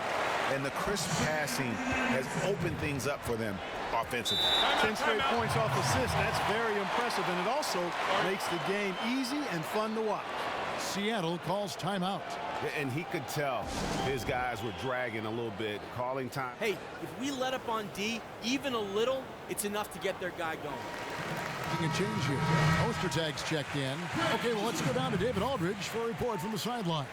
and the crisp passing has opened things up for them offensively. 10 straight points off assists. That's very impressive, and it also makes the game easy and fun to watch. Seattle calls timeout. And he could tell his guys were dragging a little bit, calling time. Hey, if we let up on D even a little, it's enough to get their guy going. Making a change here. Ostertag's checked in. Okay, well, let's go down to David Aldridge for a report from the sideline.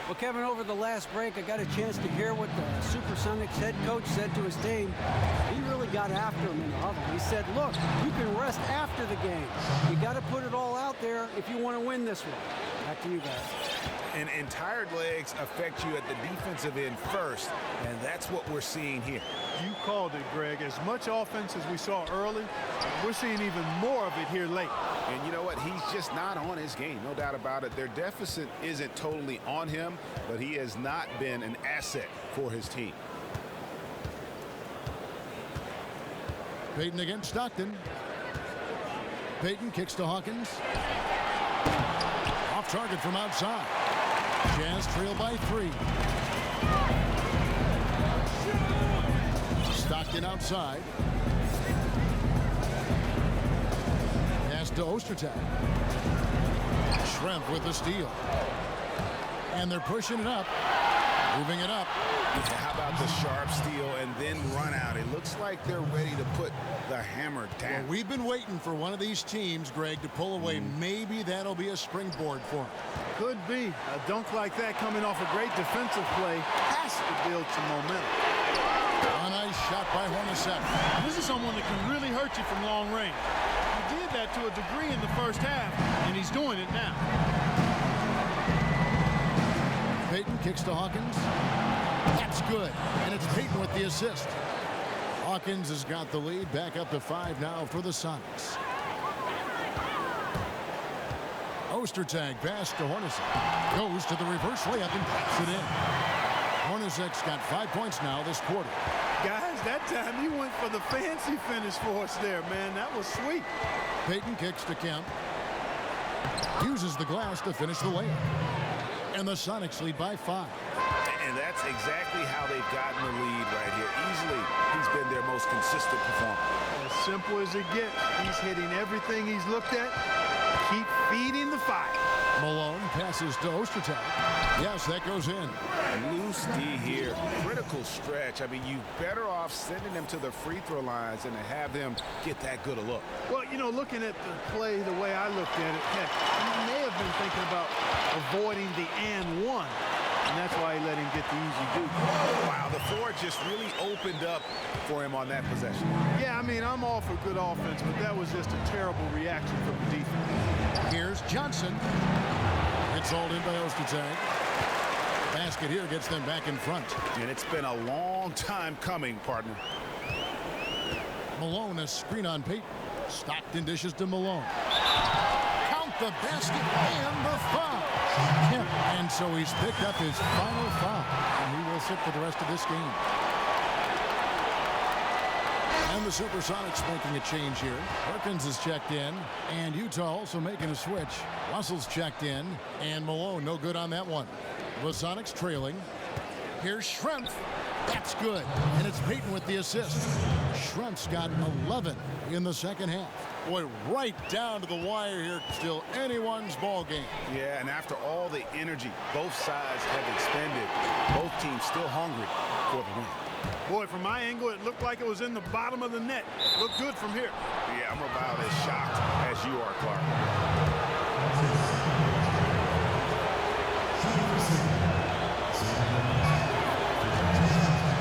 Well, Kevin, over the last break, I got a chance to hear what the Supersonics head coach said to his team. He really got after him in the huddle. He said, look, you can rest after the game. You got to put it all out there if you want to win this one. Back to you guys. And tired legs affect you at the defensive end first, and that's what we're seeing here. You called it, Greg. As much offense as we saw early, we're seeing even more of it here late. And you know what? He's just not on his game, no doubt about it. Their deficit isn't totally on him, but he has not been an asset for his team. Payton against Stockton. Payton kicks to Hawkins. Off target from outside. Jazz trail by 3. Stockton outside. Pass to Ostertag. Schrempf with the steal. And they're pushing it up. Moving it up. How about the sharp steal and then run out? It looks like they're ready to put the hammer down. Well, we've been waiting for one of these teams, Greg, to pull away. Maybe that'll be a springboard for them. Could be. A dunk like that coming off a great defensive play has to build some momentum. A nice shot by Hornacek. This is someone that can really hurt you from long range. He did that to a degree in the first half, and he's doing it now. Payton kicks to Hawkins. That's good. And it's Payton with the assist. Hawkins has got the lead back up to 5 now for the Sonics. Ostertag pass to Hornacek. Goes to the reverse layup and pops it in. Hornacek's got 5 points now this quarter. Guys, that time he went for the fancy finish for us there, man. That was sweet. Payton kicks to Kemp. Uses the glass to finish the layup. And the Sonics lead by 5. And that's exactly how they've gotten the lead right here. Easily, he's been their most consistent performer. As simple as it gets. He's hitting everything he's looked at. Keep feeding the fire. Malone passes to Ostertag. Yes, that goes in. Loose D here. Critical stretch. I mean, you better off sending them to the free throw lines than to have them get that good a look. Well, you know, looking at the play the way I looked at it, heck, he may have been thinking about avoiding the and one. And that's why he let him get the easy deuce. Wow, the floor just really opened up for him on that possession. Yeah, I mean, I'm all for good offense, but that was just a terrible reaction from the defense. Here's Johnson. It's hauled in by Ostertag. Basket here gets them back in front. And it's been a long time coming, partner. Malone, a screen on Payton. Stockton dishes to Malone. Count the basket and the foul. And so he's picked up his final foul. And he will sit for the rest of this game. And the Supersonics making a change here. Perkins is checked in. And Utah also making a switch. Russell's checked in. And Malone no good on that one. The Sonics trailing. Here's Schrempf. That's good. And it's Payton with the assist. Schrempf's got 11 in the second half. Boy, right down to the wire here. Still anyone's ball game. Yeah, and after all the energy both sides have expended, both teams still hungry for the win. Boy, from my angle, it looked like it was in the bottom of the net. Looked good from here. Yeah, I'm about as shocked as you are, Clark.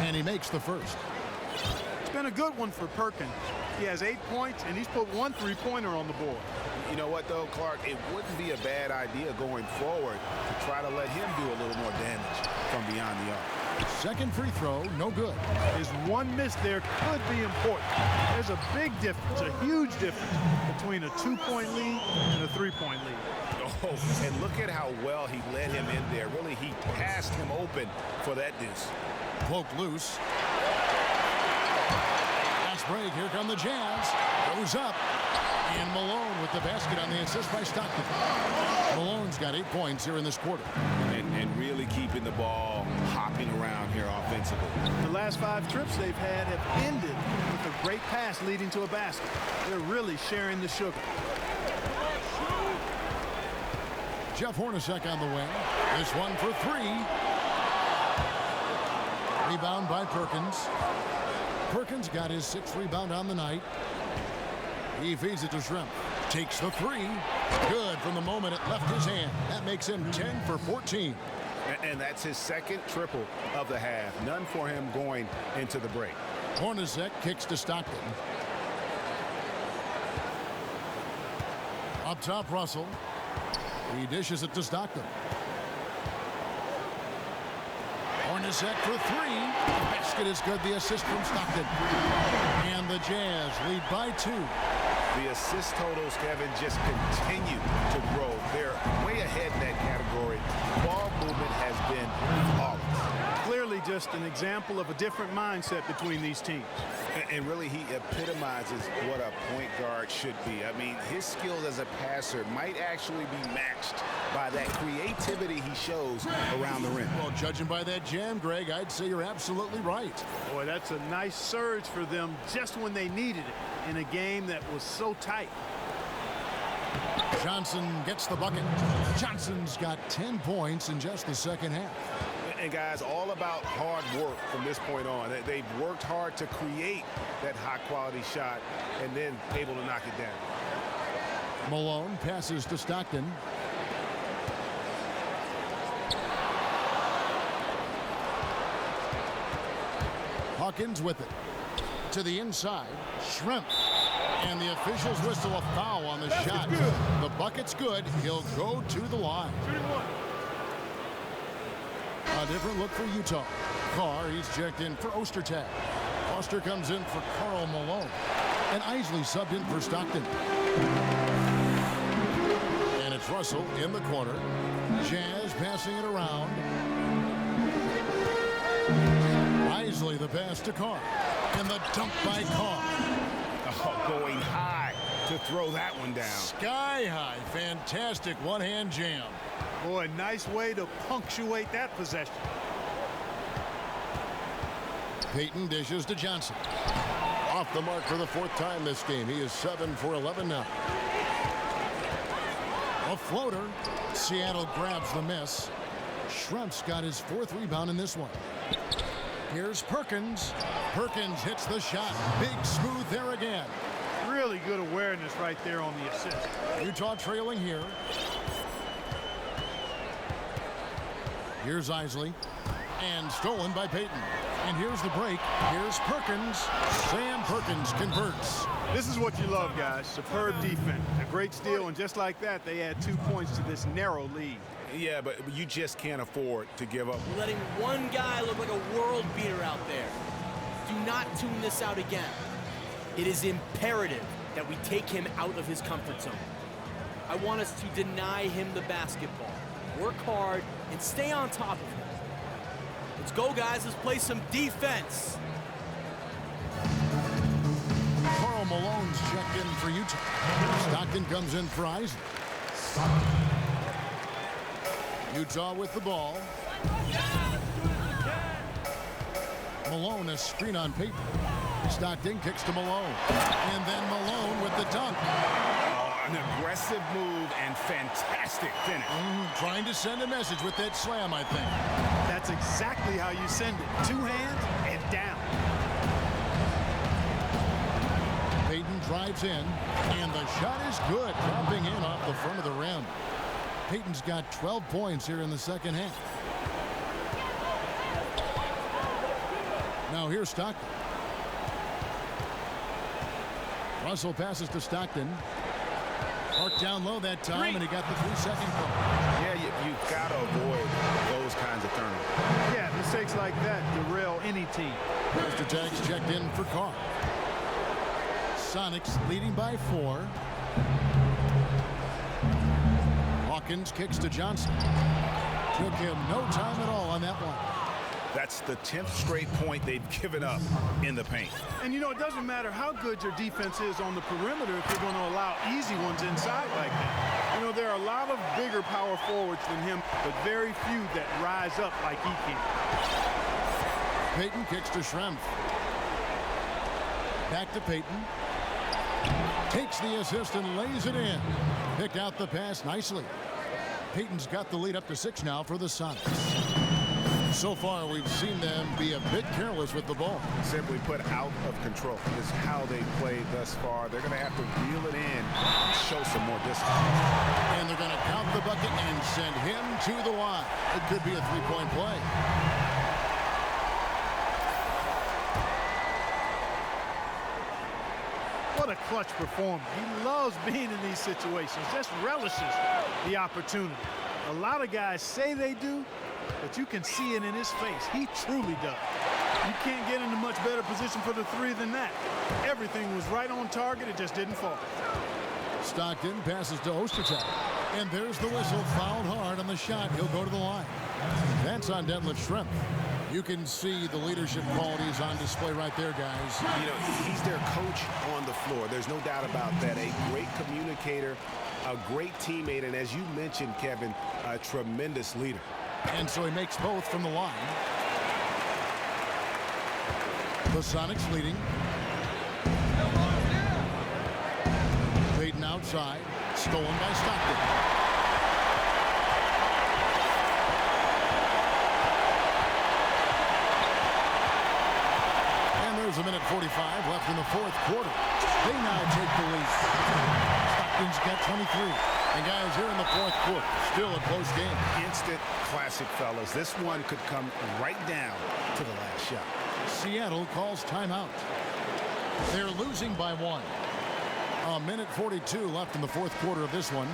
And he makes the first. It's been a good one for Perkins. He has 8 points, and he's put 1 3-pointer on the board. You know what, though, Clark? It wouldn't be a bad idea going forward to try to let him do a little more damage from beyond the arc. Second free throw, no good. His one miss there could be important. There's a big difference, a huge difference between a 2-point lead and a 3-point lead. Oh, and look at how well he let him in there. Really, he passed him open for that deuce. Poke loose. Break. Here come the Jazz. Goes up. And Malone with the basket on the assist by Stockton. Malone's got 8 points here in this quarter. And really keeping the ball hopping around here offensively. The last 5 trips they've had have ended with a great pass leading to a basket. They're really sharing the sugar. Jeff Hornacek on the wing. This one for 3. Rebound by Perkins. Perkins got his 6th rebound on the night. He feeds it to Shrimp. Takes the 3. Good from the moment it left his hand. That makes him 10 for 14. And that's his 2nd triple of the half. None for him going into the break. Hornacek kicks to Stockton. Up top, Russell. He dishes it to Stockton. Hornacek for 3. The basket is good. The assist from Stockton. And the Jazz lead by 2. The assist totals, Kevin, just continue to grow. They're way ahead in that category. Ball movement has been flawless. Clearly just an example of a different mindset between these teams. And really, he epitomizes what a point guard should be. I mean, his skills as a passer might actually be matched by that creativity he shows around the rim. Well, judging by that jam, Greg, I'd say you're absolutely right. Boy, that's a nice surge for them just when they needed it in a game that was so tight. Johnson gets the bucket. Johnson's got 10 points in just the second half. And guys, all about hard work from this point on. They've worked hard to create that high-quality shot and then able to knock it down. Malone passes to Stockton. Hawkins with it. To the inside. Shrimp. And the officials whistle a foul on the shot. The bucket's good. He'll go to the line. A different look for Utah. Carr, he's checked in for Ostertag. Foster comes in for Karl Malone. And Isley subbed in for Stockton. And it's Russell in the corner. Jazz passing it around. Isley the pass to Carr. And the dunk by Carr. Oh, going high to throw that one down. Sky high. Fantastic one-hand jam. Boy, nice way to punctuate that possession. Payton dishes to Johnson. Off the mark for the 4th time this game. He is 7 for 11 now. A floater. Seattle grabs the miss. Shrimp's got his 4th rebound in this one. Here's Perkins. Perkins hits the shot. Big smooth there again. Really good awareness right there on the assist. Utah trailing here. Here's Isley. And stolen by Payton. And here's the break. Here's Perkins. Sam Perkins converts. This is what you love, guys. Superb defense. A great steal, and just like that, they add 2 points to this narrow lead. Yeah, but you just can't afford to give up. We're letting one guy look like a world beater out there. Do not tune this out again. It is imperative that we take him out of his comfort zone. I want us to deny him the basketball. Work hard and stay on top of him. Let's go, guys. Let's play some defense. Karl Malone's checked in for Utah. Stockton comes in for Isley. Utah with the ball. Malone a screen on Payton. Stockton kicks to Malone. And then Malone with the dunk. An aggressive move and fantastic finish. Trying to send a message with that slam, I think. That's exactly how you send it. 2 hands and down. Payton drives in, and the shot is good, dropping in off the front of the rim. Payton's got 12 points here in the second half. Now here's Stockton. Russell passes to Stockton. Marked down low that time, and he got the 3-second call. Yeah, you've got to avoid those kinds of turnovers. Yeah, mistakes like that derail any team. Mr. Tags checked in for Carr. Sonics leading by 4. Hawkins kicks to Johnson. Took him no time at all on that one. That's the 10th straight point they've given up in the paint. And, you know, it doesn't matter how good your defense is on the perimeter if you're going to allow easy ones inside like that. You know, there are a lot of bigger power forwards than him, but very few that rise up like he can. Payton kicks to Schrempf. Back to Payton. Takes the assist and lays it in. Picked out the pass nicely. Payton's got the lead up to 6 now for the Sonics. So far, we've seen them be a bit careless with the ball. Simply put, out of control is how they played thus far. They're going to have to reel it in and show some more discipline. And they're going to count the bucket and send him to the line. It could be a three-point play. What a clutch performer. He loves being in these situations, just relishes the opportunity. A lot of guys say they do, but you can see it in his face. He truly does. You can't get into much better position for the three than that. Everything was right on target. It just didn't fall. Stockton passes to Ostertag. And there's the whistle. Fouled hard on the shot. He'll go to the line. That's on Detlef Schrempf. You can see the leadership qualities on display right there, guys. You know, he's their coach on the floor. There's no doubt about that. A great communicator, a great teammate, and as you mentioned, Kevin, a tremendous leader. And so he makes both from the line. The Sonics leading. Payton outside. Stolen by Stockton. And there's a minute 45 left in the fourth quarter. They now take the lead. Stockton's got 23. And guys, here in the fourth quarter, still a close game. Instant classic, fellas. This one could come right down to the last shot. Seattle calls timeout. They're losing by 1. A minute 42 left in the fourth quarter of this one.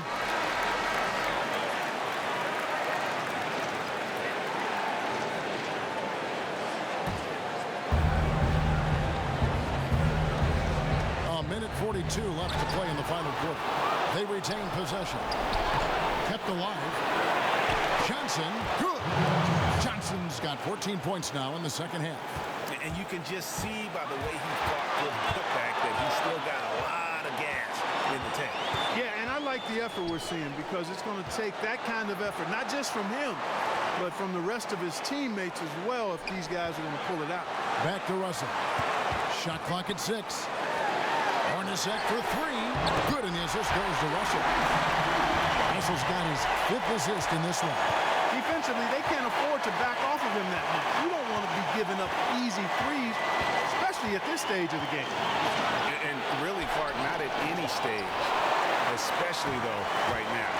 A minute 42 left to play in the final quarter. They retain possession. Kept alive. Johnson, good. Johnson's got 14 points now in the second half. And you can just see by the way he fought for the putback that he's still got a lot of gas in the tank. Yeah, and I like the effort we're seeing because it's going to take that kind of effort, not just from him, but from the rest of his teammates as well if these guys are going to pull it out. Back to Russell. Shot clock at 6. Hornacek for 3. Good, and the assist goes to Russell. Russell's got his 5th assist in this one. Defensively, they can't afford to back off of him that much. You don't want to be giving up easy threes, especially at this stage of the game. And really, Clark, not at any stage, especially, though, right now.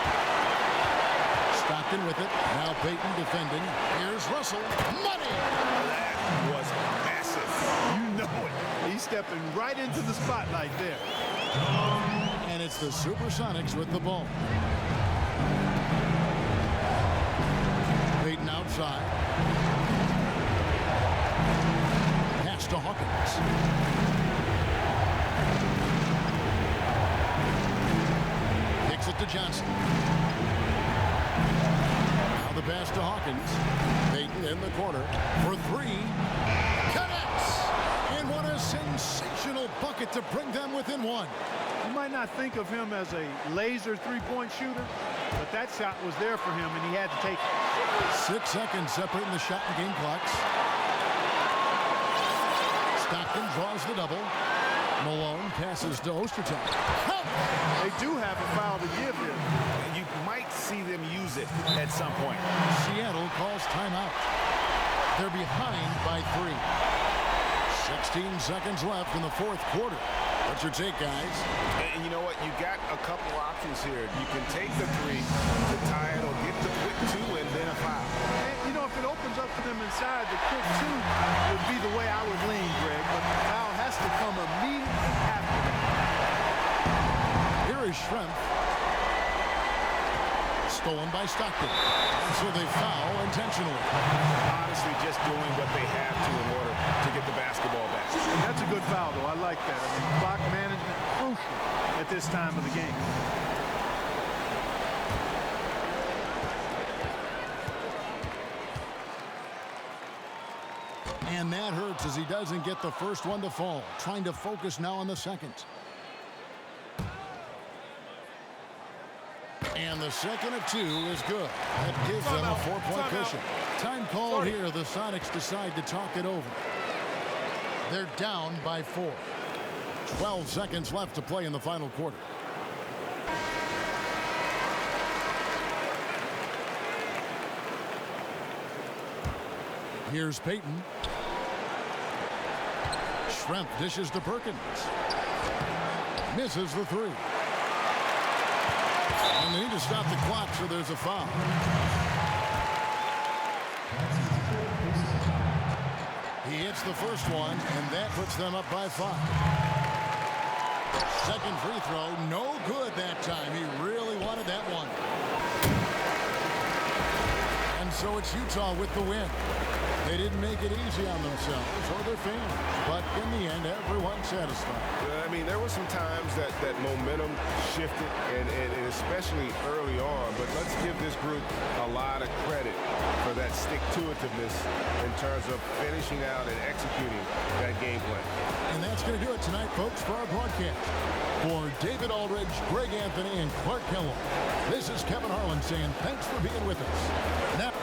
Stockton with it. Now Payton defending. Here's Russell. Money! That was massive. You know it. He's stepping right into the spotlight there. And it's the Supersonics with the ball. Payton outside. Pass to Hawkins. Kicks it to Johnson. Now the pass to Hawkins. Payton in the corner for 3. Connects! And what a sensational bucket to bring them within 1. You might not think of him as a laser three-point shooter, but that shot was there for him, and he had to take it. 6 seconds separating the shot and game clocks. Stockton draws the double. Malone passes to Ostertag. They do have a foul to give here. You might see them use it at some point. Seattle calls timeout. They're behind by 3. 16 seconds left in the fourth quarter. What's your take, guys? And you know what? You got a couple options here. You can take the 3 to tie it or get the quick 2 and then a foul. And, you know, if it opens up for them inside, the quick 2 would be the way I would lean, Greg. But the foul has to come immediately after that. Here is Schrempf. Stolen by Stockton. So they foul intentionally. Honestly, just doing what they have to in order to get the basketball back. That's a good foul, though. I like that. I mean, clock management, crucial at this time of the game. And that hurts as he doesn't get the first one to fall. Trying to focus now on the second. And the second of 2 is good. That gives them a 4-point cushion. Time called here. The Sonics decide to talk it over. They're down by 4. 12 seconds left to play in the final quarter. Here's Peyton. Schrempf dishes to Perkins. Misses the 3. And they need to stop the clock, so there's a foul. He hits the first one, and that puts them up by 5. Second free throw, no good that time. He really wanted that one. And so it's Utah with the win. They didn't make it easy on themselves or their fans, but in the end, everyone's satisfied. I mean, there were some times that momentum shifted, and especially early on, but let's give this group a lot of credit for that stick-to-itiveness in terms of finishing out and executing that game plan. And that's going to do it tonight, folks, for our broadcast. For David Aldridge, Greg Anthony, and Clark Kellogg, this is Kevin Harlan saying thanks for being with us. Now.